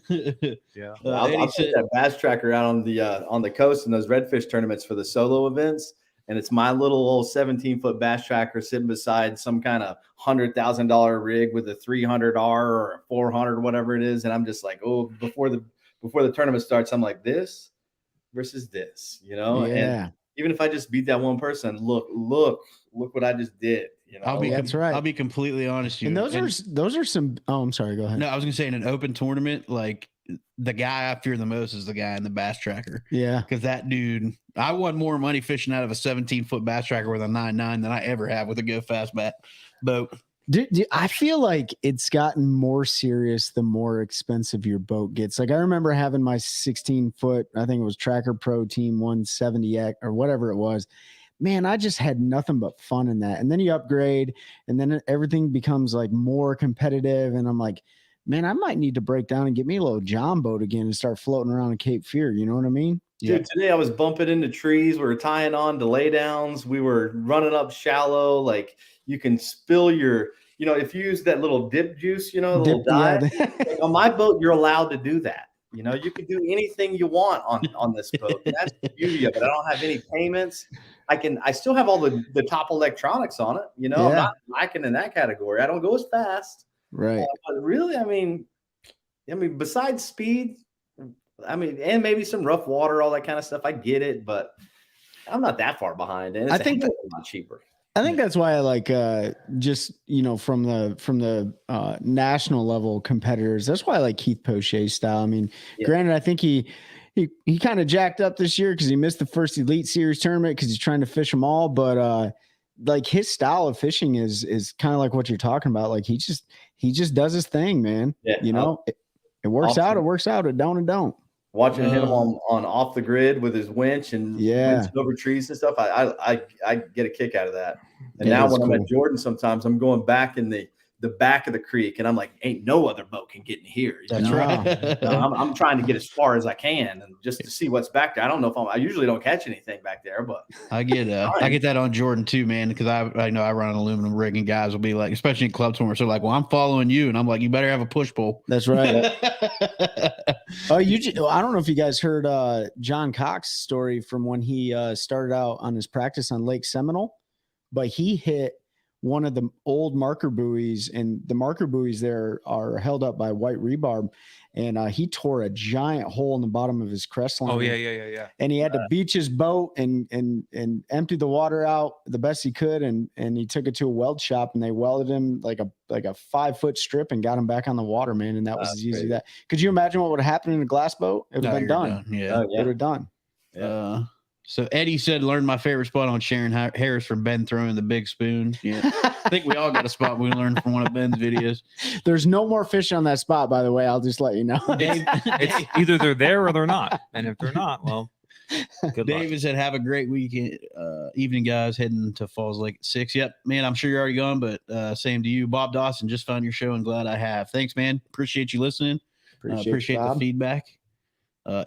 Yeah, I'll take that bass tracker out on the coast in those redfish tournaments for the solo events, and it's my little old 17-foot bass tracker sitting beside some kind of $100,000 rig with a 300R or a 400, whatever it is, and I'm just like, oh, before the tournament starts, I'm like, this versus this, Yeah. And even if I just beat that one person, look what I just did. That's right. I'll be completely honest. And those are some. Oh, I'm sorry. Go ahead. No, I was gonna say in an open tournament, like the guy I fear the most is the guy in the bass tracker. Yeah, because that dude, I won more money fishing out of a 17-foot bass tracker with a 9.9 than I ever have with a Go Fast boat. Dude, I feel like it's gotten more serious the more expensive your boat gets. Like I remember having my 16-foot, I think it was Tracker Pro Team 170X or whatever it was. Man, I just had nothing but fun in that. And then you upgrade and then everything becomes like more competitive. And I'm like, man, I might need to break down and get me a little John boat again and start floating around in Cape Fear. You know what I mean? Dude, today I was bumping into trees. We were tying on to lay downs. We were running up shallow. Like you can spill your, if you use that little dip juice, the little dive. Like on my boat, you're allowed to do that. You can do anything you want on this boat. And that's the beauty of it. I don't have any payments. I still have all the top electronics on it. I'm not lacking in that category. I don't go as fast. Right. But really, I mean, besides speed, and maybe some rough water, all that kind of stuff. I get it, but I'm not that far behind. And I think that's a lot cheaper. I think that's why I like just from the national level competitors. That's why I like Keith Poche's style. I mean, granted, I think he kind of jacked up this year because he missed the first Elite Series tournament because he's trying to fish them all. But like his style of fishing is kind of like what you're talking about. Like he just does his thing, man. Yeah, it works out. It works out. It don't. Watching him on off the grid with his winch and winching over trees and stuff, I get a kick out of that. And now when I'm at Jordan, sometimes I'm going back in the back of the creek, and I'm like, ain't no other boat can get in here. That's right. I'm trying to get as far as I can, and just to see what's back there. I don't know if I usually don't catch anything back there, but I get that on Jordan too, man, because I know I run an aluminum rig, and guys will be like, especially in club tournaments, they're like, well, I'm following you, and I'm like, you better have a push pole. That's right. I don't know if you guys heard John Cox's story from when he started out on his practice on Lake Seminole, but he hit one of the old marker buoys, and the marker buoys there are held up by white rebarb, and he tore a giant hole in the bottom of his crest line. Oh yeah. And he had to beach his boat and empty the water out the best he could, and he took it to a weld shop, and they welded him like a 5-foot strip and got him back on the water, man. And that was as easy as that. Could you imagine what would have happened in a glass boat? It would have been done. Yeah, it would have done. Yeah. So Eddie said, learned my favorite spot on Sharon Harris from Ben throwing the big spoon. Yeah. I think we all got a spot we learned from one of Ben's videos. There's no more fish on that spot, by the way. I'll just let you know. It's either they're there or they're not. And if they're not, well, good David said, have a great weekend, evening, guys, heading to Falls Lake at 6. Yep, man, I'm sure you're already gone, but same to you. Bob Dawson, just found your show and glad I have. Thanks, man. Appreciate you listening. Appreciate the feedback.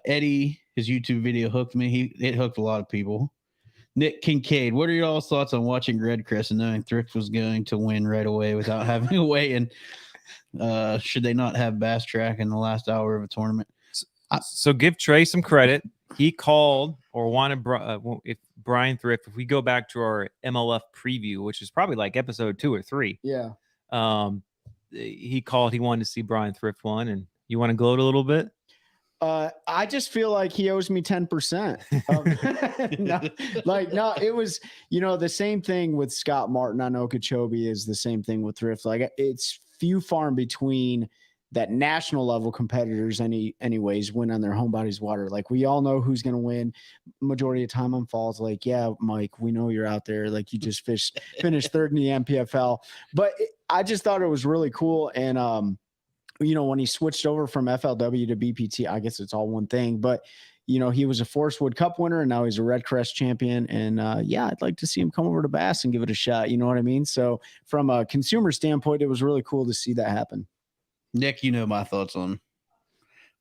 Eddie, his YouTube video hooked me. It hooked a lot of people. Nick Kincaid, what are your all's thoughts on watching Redcrest and knowing Thrift was going to win right away without having a weigh in? Should they not have Bass Track in the last hour of a tournament? So give Trey some credit. He called or wanted if Brian Thrift, if we go back to our MLF preview, which is probably like episode 2 or 3. Yeah. He called. He wanted to see Brian Thrift won, and you want to gloat a little bit? I just feel like he owes me 10%. No, it was, the same thing with Scott Martin on Okeechobee is the same thing with Thrift. Like it's few far in between that national level competitors anyways win on their home bodies water. Like we all know who's going to win majority of time on Falls Lake. Yeah, Mike, we know you're out there. Like you just finished third in the MPFL, but I just thought it was really cool. And, when he switched over from FLW to BPT, I guess it's all one thing, but he was a Forest Wood Cup winner and now he's a Redcrest champion. And I'd like to see him come over to Bass and give it a shot. You know what I mean? So from a consumer standpoint, it was really cool to see that happen. Nick, my thoughts on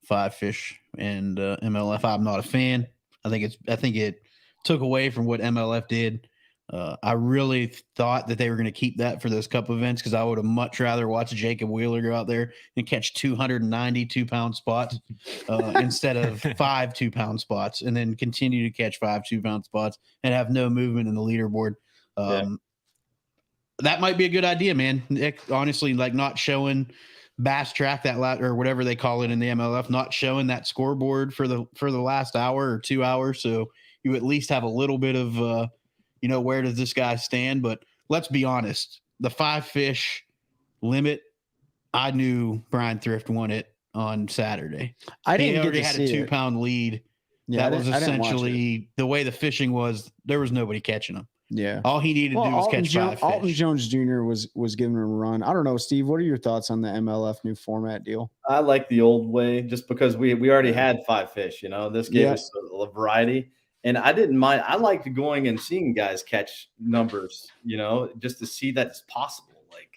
Five Fish and MLF. I'm not a fan. I think it took away from what MLF did. I really thought that they were going to keep that for those cup events because I would have much rather watched Jacob Wheeler go out there and catch 292-pound spots instead of 5 2-pound spots, and then continue to catch 5 2-pound spots and have no movement in the leaderboard. That might be a good idea, man. Honestly, like not showing Bass Track that or whatever they call it in the MLF, not showing that scoreboard for the last hour or 2 hours, so you at least have a little bit of where does this guy stand? But let's be honest, the 5 fish limit, I knew Brian Thrift won it on Saturday. He already had a 2-pound lead. Yeah, that was essentially the way the fishing was. There was nobody catching him. Yeah. All he needed to do was catch 5 fish. Alton Jones Jr. was giving him a run. I don't know, Steve, what are your thoughts on the MLF new format deal? I like the old way just because we already had 5 fish, This gave us a variety. And I didn't mind. I liked going and seeing guys catch numbers, just to see that it's possible. Like,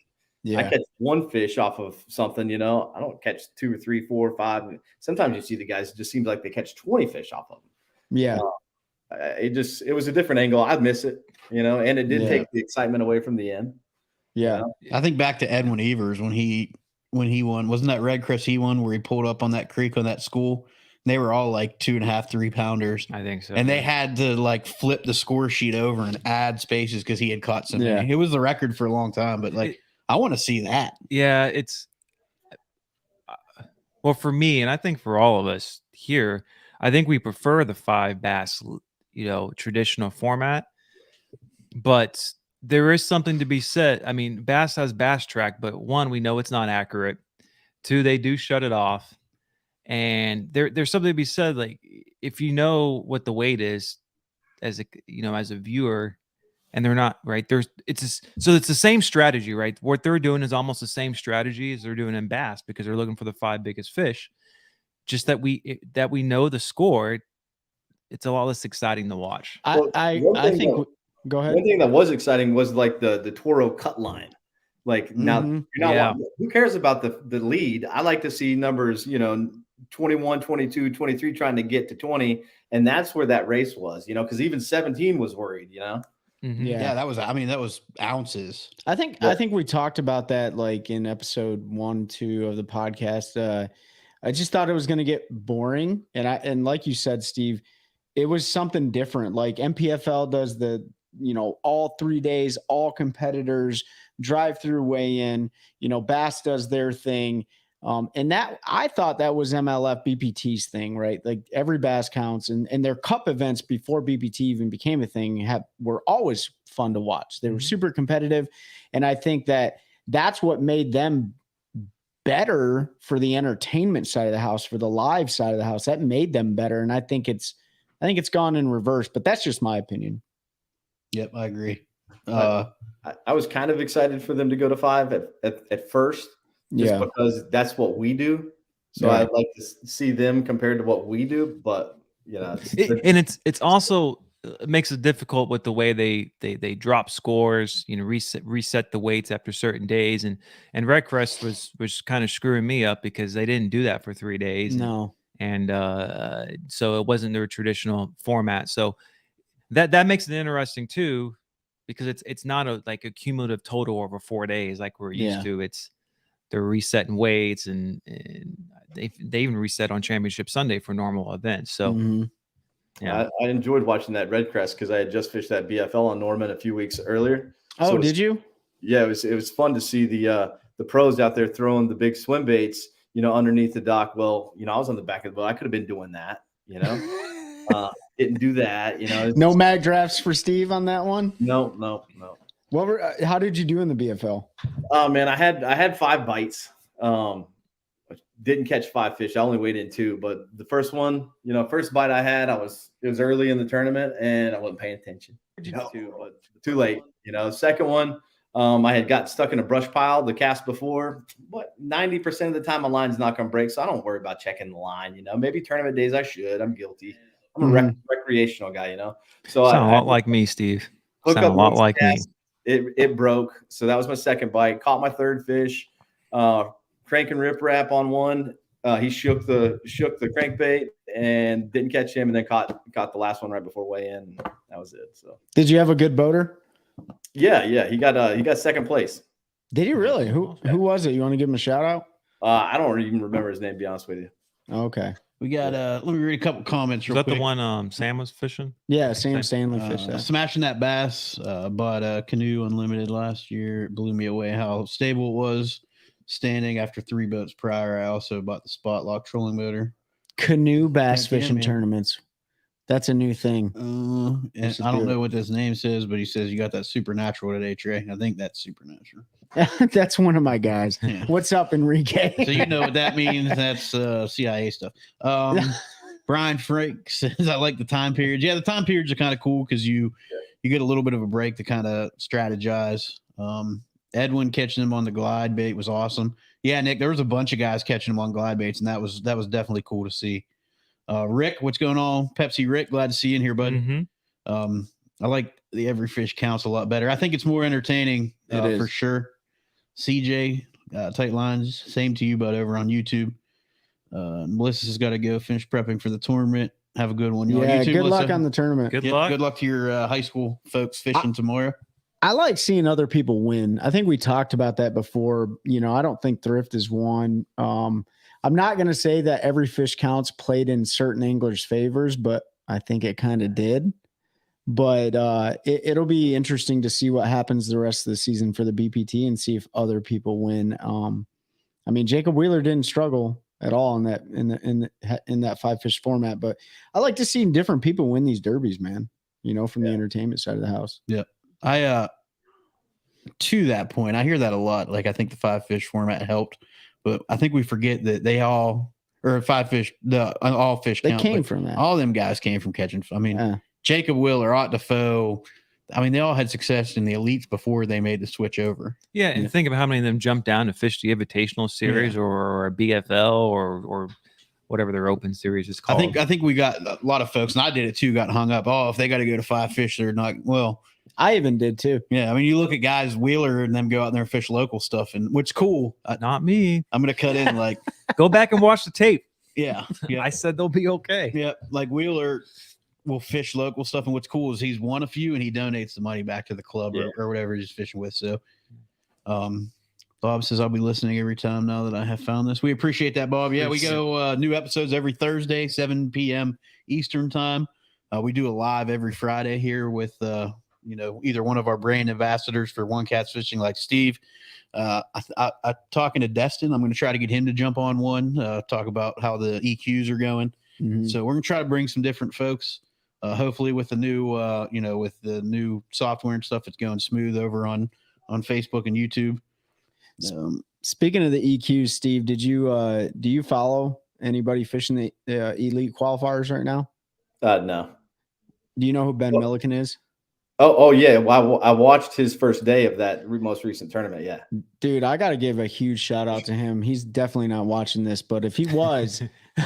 I catch one fish off of something, I don't catch 2 or 3, 4 or 5. Sometimes you see the guys, it just seems like they catch 20 fish off of them. Yeah. It was a different angle. I miss it, and it did take the excitement away from the end. Yeah. I think back to Edwin Evers when he won. Wasn't that Red Crest he won where he pulled up on that creek on that school? They were all like 2.5, 3 pounders. I think so. And they had to like flip the score sheet over and add spaces because he had caught so many. It was the record for a long time, but I want to see that. Yeah, it's well for me, and I think for all of us here, I think we prefer the 5 bass, traditional format. But there is something to be said. I mean, bass has bass track, but 1, we know it's not accurate. 2, they do shut it off. And there's something to be said, like if you know what the weight is as a viewer, and they're not right it's the same strategy, right? What they're doing is almost the same strategy as they're doing in bass because they're looking for the 5 biggest fish. Just that we know the score, it's a lot less exciting to watch. I think. Go ahead. One thing that was exciting was like the Toro cut line. Like now, who cares about the lead? I like to see numbers, 21, 22, 23 trying to get to 20. And that's where that race was, because even 17 was worried, Mm-hmm. Yeah, that was ounces. I think we talked about that like in episode 1, 2 of the podcast. I just thought it was going to get boring. And like you said, Steve, it was something different. Like MPFL does all 3 days, all competitors drive through weigh in, Bass does their thing. And that I thought that was MLF BPT's thing, right? Like every bass counts and their cup events before BPT even became a thing were always fun to watch. They were super competitive. And I think that's what made them better for the entertainment side of the house, for the live side of the house. That made them better. And I think it's gone in reverse, but that's just my opinion. Yep, I agree. I was kind of excited for them to go to 5 at first, just because that's what we do. So I'd like to see them compared to what we do, but it's also it makes it difficult with the way they drop scores, reset the weights after certain days, and Red Crest was kind of screwing me up because they didn't do that for 3 days. No, and so it wasn't their traditional format. So that makes it interesting too, because it's not a cumulative total over 4 days like we're used to. They're resetting weights and they even reset on Championship Sunday for normal events. So I enjoyed watching that Red Crest because I had just fished that BFL on Norman a few weeks earlier. Oh, did you? Yeah, it was fun to see the pros out there throwing the big swim baits, underneath the dock. Well, I was on the back of the boat. I could have been doing that, didn't do that, No mag drafts for Steve on that one? No. How did you do in the BFL? Man, I had 5 bites. Didn't catch 5 fish. I only weighed in 2, but the first one, first bite I had, it was early in the tournament and I wasn't paying attention. Too late. Second one, I had got stuck in a brush pile the cast before. 90% of the time my line's not going to break, so I don't worry about checking the line. Maybe tournament days I should. I'm guilty. I'm a recreational guy. So sound a lot like me, Steve. Sound a lot like me. It broke. So that was my second bite. Caught my third fish. Cranking rip wrap on one. He shook the crankbait and didn't catch him, and then caught the last one right before weigh in. And that was it. So did you have a good boater? Yeah. He got second place. Did he really? Who was it? You want to give him a shout out? I don't even remember his name, to be honest with you. Okay. We got let me read a couple comments. Was that the one Sam was fishing? Yeah, Sam Stanley fished that. Smashing that bass. Bought a Canoe Unlimited last year. It blew me away how stable it was. Standing after 3 boats prior. I also bought the Spot Lock trolling motor. Canoe bass fishing tournaments. That's a new thing. And I don't know what this name says, but he says you got that Supernatural today, Trey. I think that's Supernatural. That's one of my guys. Yeah. What's up, Enrique? So you know what that means. That's CIA stuff. Brian Frank says, I like the time periods. Yeah, the time periods are kind of cool because you get a little bit of a break to kind of strategize. Edwin catching them on the glide bait was awesome. Yeah, Nick, there was a bunch of guys catching them on glide baits, and that was definitely cool to see. Rick, what's going on? Pepsi Rick, glad to see you in here, buddy. I like the Every Fish Counts a lot better. I think it's more entertaining for sure. CJ, tight lines. Same to you, bud, over on YouTube. Melissa's got to go finish prepping for the tournament. Have a good one. You on YouTube, good luck Melissa? on the tournament. Good luck. Good luck to your high school folks fishing tomorrow. I like seeing other people win. I think we talked about that before. You know, I don't think Thrift has won. I'm not going to say that every fish counts played in certain anglers' favors, but I think it kind of did. But it'll be interesting to see what happens the rest of the season for the BPT and see if other people win. I mean, Jacob Wheeler didn't struggle at all in that 5-fish format, but I like to see different people win these derbies, man. You know, from the entertainment side of the house. Yeah. To that point, I hear that a lot. Like, I think the 5-fish format helped, but I think we forget that they all, or 5-fish, all fish they count, came from that. All them guys came from catching. I mean, Jacob Wheeler, Ott Defoe. I mean, they all had success in the elites before they made the switch over. Yeah, and think of how many of them jumped down to fish the Invitational Series or a BFL or whatever their open series is called. I think we got a lot of folks, and I did it too, got hung up. Oh, if they got to go to 5-fish, they're not. Well, I even did too. Yeah, I mean, you look at guys Wheeler and them go out there and fish local stuff, and which cool. Not me. I'm gonna cut in like go back and watch the tape. Yeah. I said they'll be okay. Yeah, like Wheeler will fish local stuff, and what's cool is he's won a few and he donates the money back to the club or whatever he's fishing with. So Bob says I'll be listening every time now that I have found this. We appreciate that, Bob. Yeah, we go new episodes every Thursday, 7 p.m. Eastern time. We do a live every Friday here with either one of our brand ambassadors for One Cats Fishing, like Steve. I talking to Destin. I'm going to try to get him to jump on one, talk about how the EQs are going. Mm-hmm. So we're going to try to bring some different folks. Hopefully with the new, with the new software and stuff, it's going smooth over on Facebook and YouTube. Speaking of the EQs, Steve, do you follow anybody fishing the elite qualifiers right now? No. Do you know who Ben Milliken is? Oh yeah. Well, I watched his first day of that most recent tournament. Yeah, dude, I got to give a huge shout out to him. He's definitely not watching this, but if he was,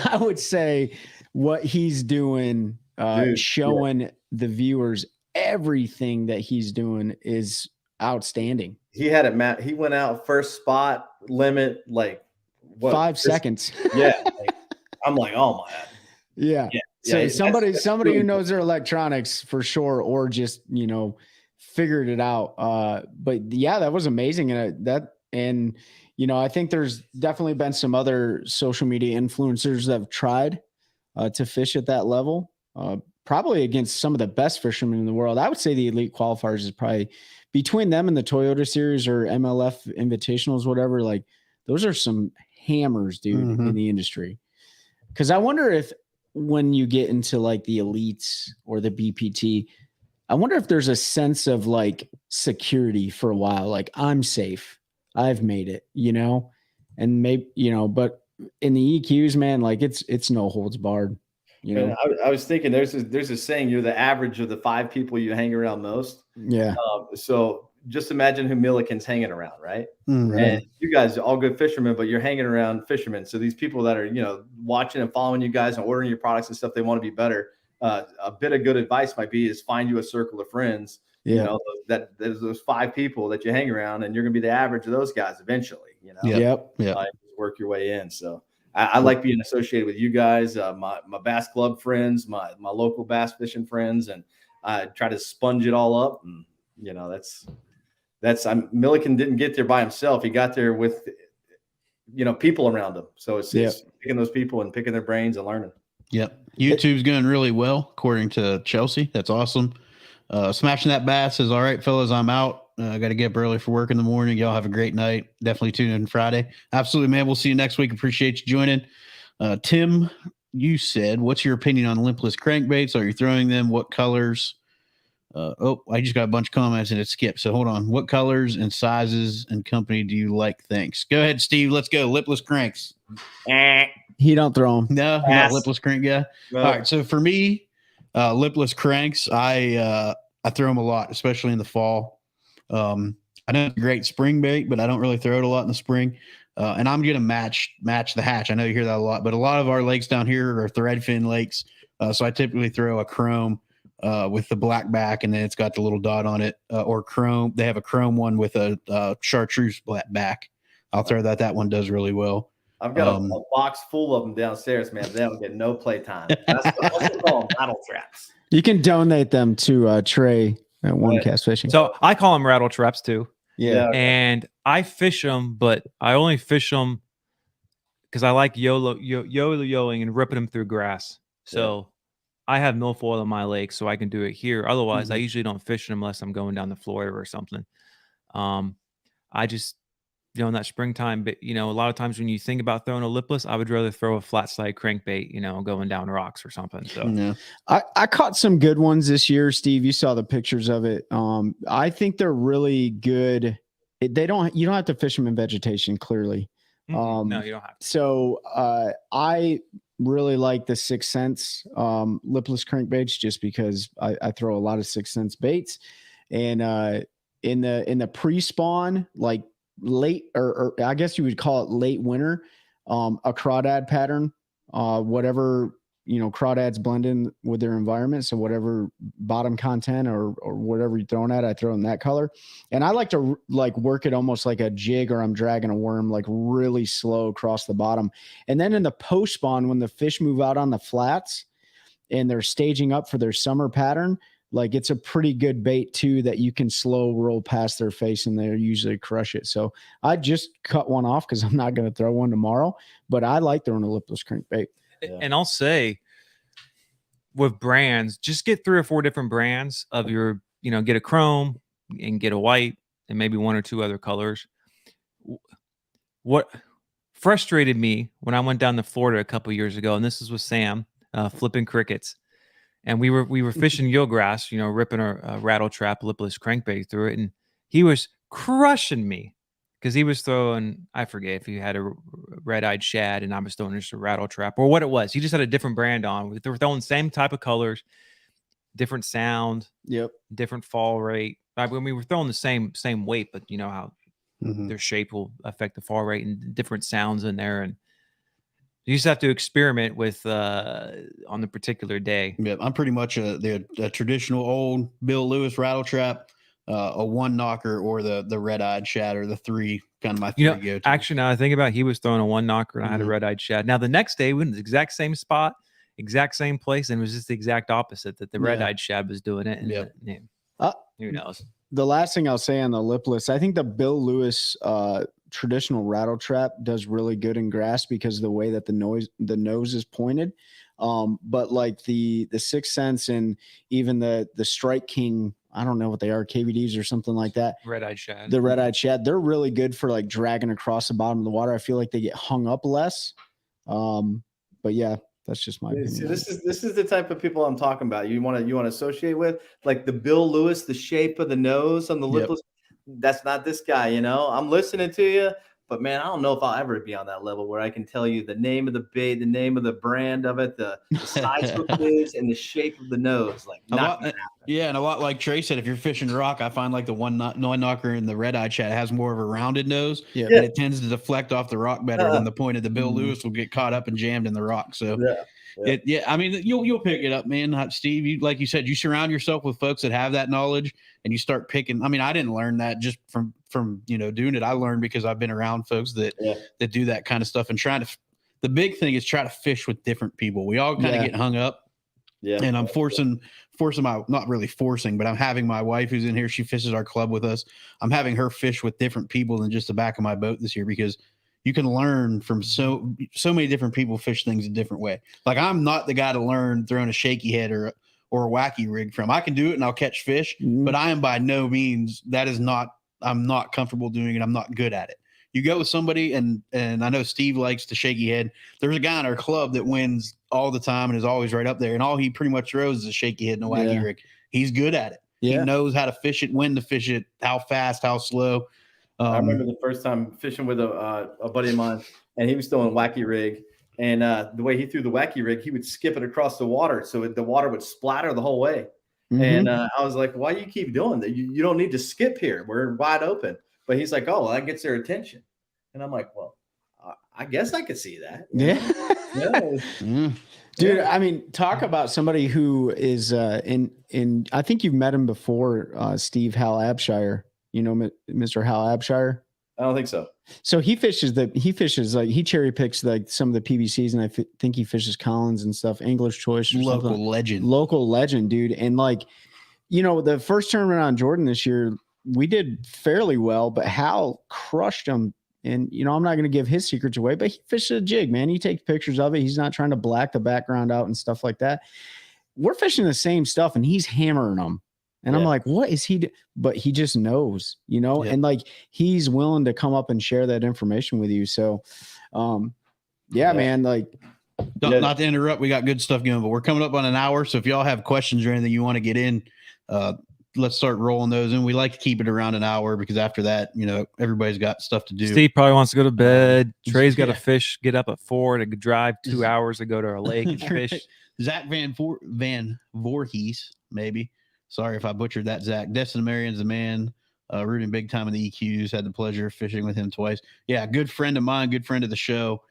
I would say what he's doing, showing the viewers everything that he's doing is outstanding. He had it, Matt. He went out first spot limit, like 5 seconds. Yeah. I'm like, oh my. Yeah. So somebody who knows their electronics for sure, or just, figured it out. But yeah, that was amazing. And I think there's definitely been some other social media influencers that have tried to fish at that level, probably against some of the best fishermen in the world. I would say the elite qualifiers is probably between them and the Toyota series or MLF invitationals, whatever. Like, those are some hammers, dude, in the industry. Cause I wonder if, when you get into like the elites or the BPT, I wonder if there's a sense of like security for a while. Like, I'm safe. I've made it, and maybe, but in the EQs, man, like it's no holds barred. Man, I was thinking there's a saying, you're the average of the 5 people you hang around most. Yeah. So just imagine who Milliken's hanging around, right? Mm-hmm. And you guys are all good fishermen, but you're hanging around fishermen. So these people that are, watching and following you guys and ordering your products and stuff, they want to be better. A bit of good advice might be is find you a circle of friends. Yeah. That there's those 5 people that you hang around, and you're going to be the average of those guys eventually. Yep. Work your way in. So I like being associated with you guys, my Bass Club friends, my local bass fishing friends, and I try to sponge it all up. And Milliken didn't get there by himself. He got there with, people around him. So it's picking those people and picking their brains and learning. Yep. YouTube's going really well, according to Chelsea. That's awesome. Smashing That Bass says, all right, fellas, I'm out. I got to get up early for work in the morning. Y'all have a great night. Definitely tune in Friday. Absolutely, man. We'll see you next week. Appreciate you joining. Tim, you said, what's your opinion on limpless crankbaits? Are you throwing them? What colors? I just got a bunch of comments and it skipped. So hold on. What colors and sizes and company do you like? Thanks. Go ahead, Steve. Let's go. Lipless cranks. He don't throw them. No, not lipless crank guy. All right. So for me, lipless cranks, I throw them a lot, especially in the fall. I know it's a great spring bait, but I don't really throw it a lot in the spring. And I'm going to match the hatch. I know you hear that a lot, but a lot of our lakes down here are threadfin lakes. So I typically throw a chrome with the black back, and then it's got the little dot on it, or chrome. They have a chrome one with a chartreuse black back. I'll throw that one does really well. I've got a box full of them downstairs, man. They don't get no play time. That's what we call them, rattle traps. You can donate them to Trey at One Cast Fishing. So I call them rattle traps too. Yeah. And I fish them, but I only fish them because I like yo-yoing and ripping them through grass. So I have milfoil in my lake, so I can do it here. Otherwise, I usually don't fish them unless I'm going down to Florida or something. I just, in that springtime, but a lot of times when you think about throwing a lipless, I would rather throw a flat side crankbait, going down rocks or something. So I caught some good ones this year. Steve, you saw the pictures of it. I think they're really good. You don't have to fish them in vegetation, clearly. No, you don't have to. So I really like the 6th Sense lipless crankbaits just because I throw a lot of 6th Sense baits. And in the pre-spawn, like late or I guess you would call it late winter, a crawdad pattern, whatever crawdads blend in with their environment, so whatever bottom content or whatever you're throwing at, I throw in that color. And I like to work it almost like a jig, or I'm dragging a worm like really slow across the bottom. And then in the post spawn, when the fish move out on the flats and they're staging up for their summer pattern, like it's a pretty good bait too that you can slow roll past their face and they usually crush it. So I just cut one off because I'm not going to throw one tomorrow, but I like throwing a lipless crankbait. Yeah. And I'll say with brands, just get 3 or 4 different brands of your, get a chrome and get a white and maybe 1 or 2 other colors. What frustrated me when I went down to Florida a couple years ago, and this is with Sam, flipping crickets. And we were fishing eelgrass, ripping a rattle trap lipless crankbait through it. And he was crushing me because he was throwing, I forget if he had a red-eyed shad and I was throwing just a rattle trap or what it was. He just had a different brand on. They were throwing same type of colors, different sound, different fall rate. When we were throwing the same weight, but you know how their shape will affect the fall rate and different sounds in there. And you just have to experiment with on the particular day. Yeah, I'm pretty much a traditional old Bill Lewis rattle trap, a 1 knocker, or the red-eyed shad, or the 3, kind of my 3 go-to. Actually, now I think about it, he was throwing a 1 knocker and I had a red-eyed shad. Now the next day we went in the exact same spot, exact same place, and it was just the exact opposite, that the red-eyed shad was doing it. And who knows? The last thing I'll say on the lipless, I think the Bill Lewis traditional rattle trap does really good in grass because of the way that the nose is pointed. But like the 6th Sense and even the Strike King, I don't know what they are, KVDs or something like that. Red-eyed shad. The red-eyed shad, they're really good for like dragging across the bottom of the water. I feel like they get hung up less. But yeah, that's just my opinion. See, this is the type of people I'm talking about. You want to associate with, like the Bill Lewis, the shape of the nose on the lipless. That's not this guy, I'm listening to you, but man, I don't know if I'll ever be on that level where I can tell you the name of the bait, the name of the brand of it, the size of it is, and the shape of the nose. Like, and a lot like Trey said, if you're fishing rock, I find like the 1 knocker and the red-eyed shad has more of a rounded nose, and it tends to deflect off the rock better than the point of the Bill Lewis will get caught up and jammed in the rock. So I mean, you'll pick it up, man. Steve, like you said, you surround yourself with folks that have that knowledge, and you start picking. I mean, I didn't learn that just from doing it. I learned because I've been around folks that do that kind of stuff, and the big thing is try to fish with different people. We all kind of get hung up. Yeah. And I'm forcing my, not really forcing, but I'm having my wife who's in here. She fishes our club with us. I'm having her fish with different people than just the back of my boat this year, because you can learn from so many different people fish things a different way. Like, I'm not the guy to learn throwing a shaky head or a wacky rig from. I can do it and I'll catch fish, but I am by no means, I'm not comfortable doing it. I'm not good at it. You go with somebody, and I know Steve likes the shaky head. There's a guy in our club that wins all the time and is always right up there, and all he pretty much throws is a shaky head and a wacky rig. He's good at it. He knows how to fish it, when to fish it, how fast, how slow. I remember the first time fishing with a buddy of mine, and he was throwing wacky rig, and the way he threw the wacky rig, he would skip it across the water, so the water would splatter the whole way. And I was like, why do you keep doing that? You don't need to skip here. We're wide open. But he's like, oh, well, that gets their attention. And I'm like, well, I guess I could see that. Dude, I mean, talk about somebody who is in I think you've met him before, Steve Hal Abshire. You know Mr. Hal Abshire? I don't think so. So he fishes like he cherry picks like some of the PBCs, and I think he fishes Collins and stuff, English Choice, local legend, dude. And like, you know, the first tournament on Jordan this year, we did fairly well, but Hal crushed him. And, you know, I'm not going to give his secrets away, but he fished a jig, man. He takes pictures of it. He's not trying to black the background out and stuff like that. We're fishing the same stuff, and he's hammering them. And I'm like, what is he? But he just knows, you know, and like he's willing to come up and share that information with you. So, man, like, not to interrupt, we got good stuff going, but we're coming up on an hour. So if y'all have questions or anything you want to get in, let's start rolling those in. We like to keep it around an hour because after that, you know, everybody's got stuff to do. Steve probably wants to go to bed. Trey's got to fish, get up at 4 to drive 2 hours to go to a lake and fish. Zach Van Voorhees, maybe. Sorry if I butchered that, Zach. Destin Marion's the man, rooting big time in the EQs. Had the pleasure of fishing with him twice. Yeah, good friend of mine, good friend of the show.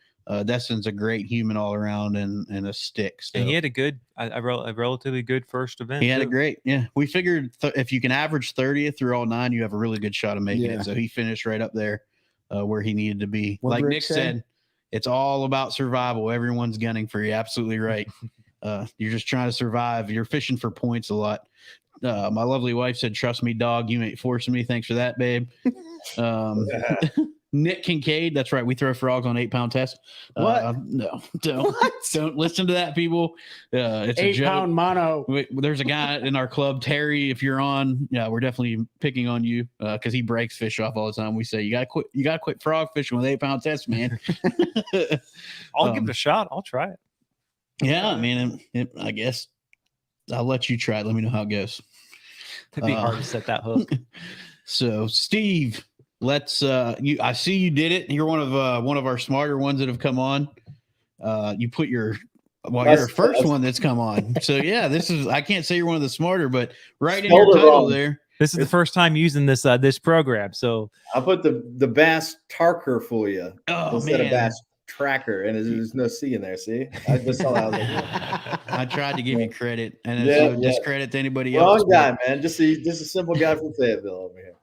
Destin's a great human all around and a stick. So. And he had a relatively good first event. He had a great, we figured if you can average 30th through all 9, you have a really good shot of making it. So he finished right up there where he needed to be. What like Rick Nick said, it's all about survival. Everyone's gunning for you. Absolutely right. You're just trying to survive. You're fishing for points a lot. My lovely wife said, "Trust me, dog. You ain't forcing me." Thanks for that, babe. Nick Kincaid. That's right. We throw frogs on 8-pound test. What? No, don't listen to that, people. It's 8-pound mono. There's a guy in our club, Terry. If you're on, we're definitely picking on you because he breaks fish off all the time. We say you gotta quit frog fishing with 8-pound tests, man. I'll give it a shot. I'll try it. Yeah, I mean, I guess I'll let you try it. Let me know how it goes. It'd be hard to set that hook. So, Steve, let's. I see you did it. You're one of our smarter ones that have come on. You put you're the first one that's come on. So yeah, this is. I can't say you're one of the smarter, but right in your title there. This is the first time using this program. So I put the Bass Tarker for you instead of Bass Tracker, and there's no C in there. See, I just saw that. I tried to give you credit, and it's no discredit to anybody else. Wrong guy, man. Just a simple guy from Fayetteville over here.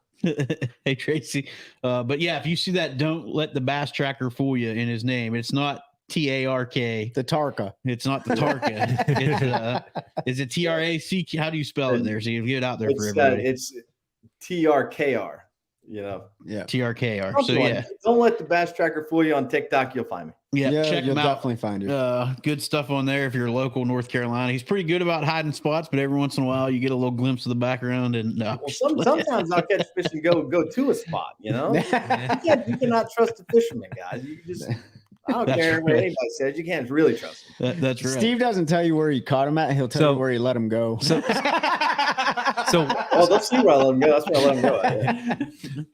Hey Tracy, but yeah, if you see that, don't let the Bass Tracker fool you in his name. It's not TARK. The Tarka. It's not the Tarka. Is it TRAC? How do you spell it there? So you get it out there for everybody. It's TRKR. You know, TRKR. So don't let the Bass Tracker fool you on TikTok. You'll find me. Yeah, check him out. Definitely find it. Good stuff on there. If you're local North Carolina, he's pretty good about hiding spots, but every once in a while you get a little glimpse of the background. And sometimes I'll catch fish and go to a spot. You know, you cannot trust the fisherman, guys. You just. I don't care what anybody says. You can't really trust him. That's right. Steve doesn't tell you where he caught him at. He'll tell you where he let him go. Let's see where I let him go. That's where I let him go. Yeah.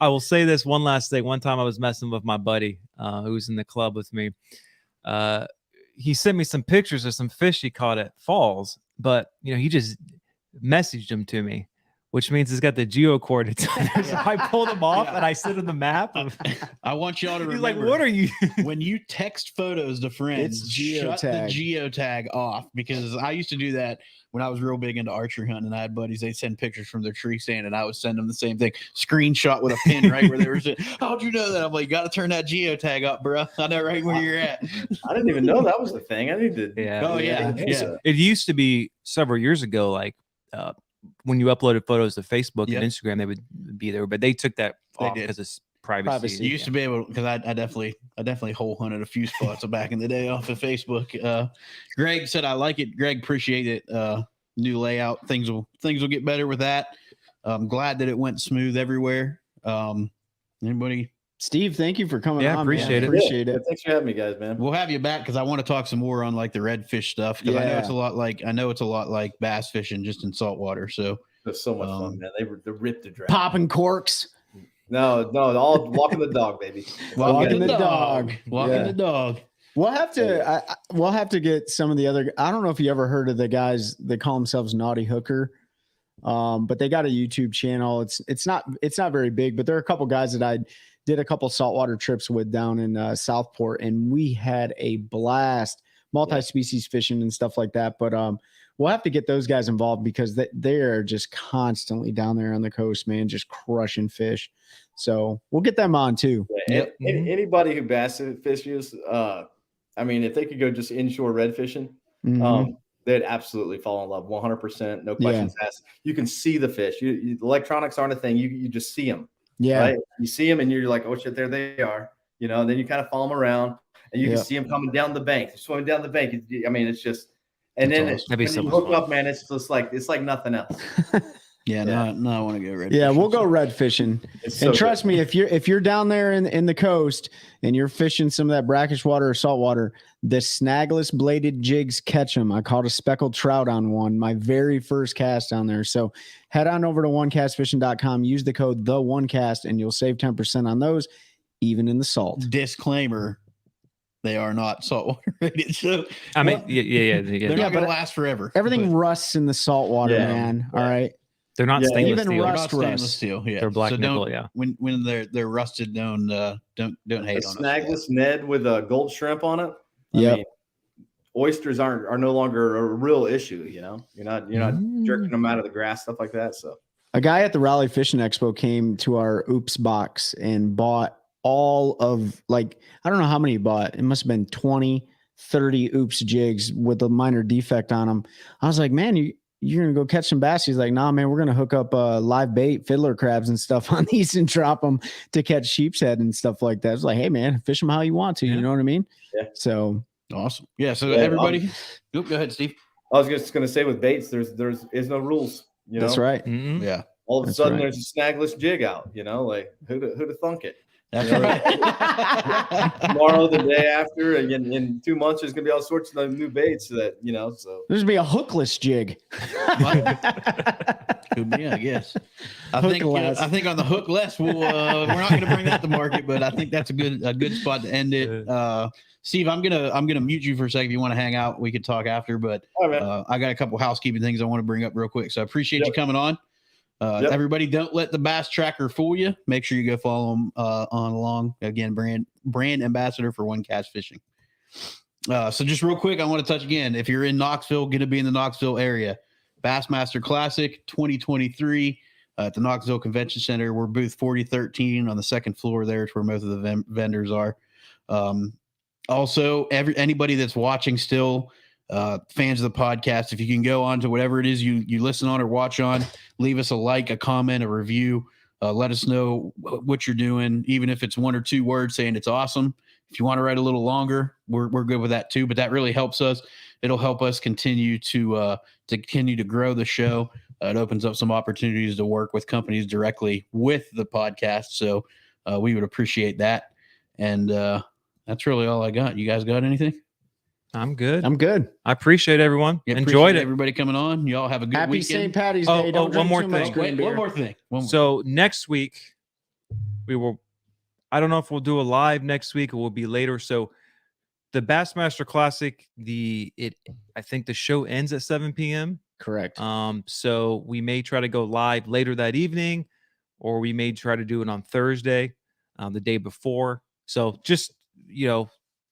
I will say this one last thing. One time I was messing with my buddy who was in the club with me. He sent me some pictures of some fish he caught at Falls, but he just messaged them to me, which means it's got the geo coordinates. So I pulled them off and I sent him the map. I want y'all to remember. He's like, "What are you?" When you text photos to friends, shut the geotag off, because I used to do that when I was real big into archery hunting, and I had buddies. They'd send pictures from their tree stand, and I would send them the same thing, screenshot with a pin right where they were sitting. How'd you know that? I'm like, got to turn that geotag up, bro. I know right where you're at. I didn't even know that was the thing. I need to. Yeah. Oh yeah. It used to be several years ago, like when you uploaded photos to Facebook and Instagram, they would be there, but they took that off because it's privacy. You used to be able, because I definitely hole hunted a few spots back in the day off of Facebook. Greg said, "I like it." Greg, appreciate it. New layout, things will get better with that. I'm glad that it went smooth everywhere. Anybody? Steve, thank you for coming on. Appreciate it. Appreciate it. Thanks for having me, guys, man. We'll have you back because I want to talk some more on like the redfish stuff, because I know it's a lot like bass fishing, just in saltwater. So it's so much fun, man. They ripped the drag. Popping corks. No, all walking the dog, baby. Walking the dog. Walking the dog. We'll have to get some of the other. I don't know if you ever heard of the guys that call themselves Naughty Hooker, but they got a YouTube channel. It's not very big, but there are a couple guys that I did a couple saltwater trips with down in Southport, and we had a blast multi-species fishing and stuff like that. But we'll have to get those guys involved because they are just constantly down there on the coast, man, just crushing fish. So we'll get them on too. Yeah, anybody who bass fishes, I mean, if they could go just inshore red fishing, they'd absolutely fall in love 100%. No questions asked. You can see the fish. The electronics aren't a thing. You just see them. Yeah. Right? You see them and you're like, oh shit, there they are. You know, and then you kind of follow them around and you can see them coming down the bank. They're swimming down the bank. I mean, it's just, and That's then awesome. when you hook up, man, it's just like, it's like nothing else. Yeah, no, I want to go red. Yeah, fishing. we'll go red fishing. And trust me, if you're down there in the coast and you're fishing some of that brackish water or salt water, the snagless bladed jigs catch them. I caught a speckled trout on one, my very first cast down there. So head on over to onecastfishing.com, use the code THE1CAST, and you'll save 10% on those, even in the salt. Disclaimer: they are not saltwater rated. So I mean, they're not going to last forever. Everything rusts in the salt water, man. All right. They're not stainless even steel. rust. Stainless steel. Yeah, they're black so nickel. When they're rusted, don't hate A on us. snagless Ned with a gold shrimp on it. Yeah. Oysters are no longer a real issue. You know, you're not jerking them out of the grass, stuff like that. So a guy at the Raleigh Fishing Expo came to our Oops box and bought all of, like, I don't know how many he bought. It must have been 20, 30 Oops jigs with a minor defect on them. I was like, man, you're going to go catch some bass. He's like, nah, man, we're going to hook up live bait, fiddler crabs and stuff on these and drop them to catch sheep's head and stuff like that. It's like, hey, man, fish them how you want to. You know what I mean? Yeah. So awesome. Yeah. So everybody, go ahead, Steve. I was just going to say with baits, there's no rules. You know? That's right. Mm-hmm. Yeah. All of a sudden, there's a snagless jig out. You know, like who'd thunk it? That's right. Tomorrow, the day after, again, in 2 months, there's gonna be all sorts of new baits that So there's gonna be a hookless jig. Could be, I guess. I think on the hookless, we're not gonna bring that to market, but I think that's a good spot to end it. Steve, I'm gonna mute you for a second. If you want to hang out, we could talk after. But I got a couple housekeeping things I want to bring up real quick. So I appreciate you coming on. Everybody, don't let the Bass Tracker fool you. Make sure you go follow them on along. Again, brand ambassador for One Cast Fishing. So just real quick, I want to touch again. If you're in Knoxville, going to be in the Knoxville area, Bassmaster Classic 2023 at the Knoxville Convention Center. We're booth 4013 on the second floor. There is where most of the vendors are. Also, anybody that's watching still, fans of the podcast, if you can go on to whatever it is you listen on or watch on, leave us a like, a comment, a review. Let us know what you're doing, even if it's 1 or 2 words saying it's awesome. If you want to write a little longer, we're good with that too. But that really helps us. It'll help us continue to grow the show. It opens up some opportunities to work with companies directly with the podcast. So we would appreciate that. And that's really all I got. You guys got anything? I'm good. I appreciate everyone. Yeah, enjoyed it. Everybody coming on. Y'all have a good Happy weekend. St. Patty's Day. Don't one drink more too much thing. green beer. One more thing. So next week I don't know if we'll do a live next week or we'll be later. So the Bassmaster Classic, I think the show ends at 7 p.m. Correct. So we may try to go live later that evening, or we may try to do it on Thursday, the day before. So just,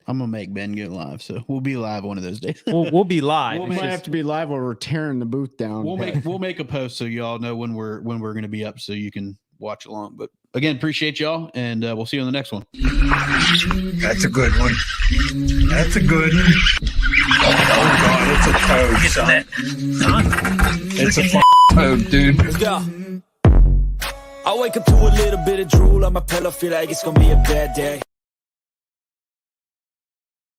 I'm gonna make Ben get live, so we'll be live one of those days. we'll be live. We might have to be live while we're tearing the booth down. We'll make a post so y'all know when we're gonna be up, so you can watch along. But again, appreciate y'all, and we'll see you on the next one. That's a good one. That's a good one. Oh God, it's a toad, son. It's a toad, dude. Yeah. I wake up to a little bit of drool on my pillow, feel like it's gonna be a bad day.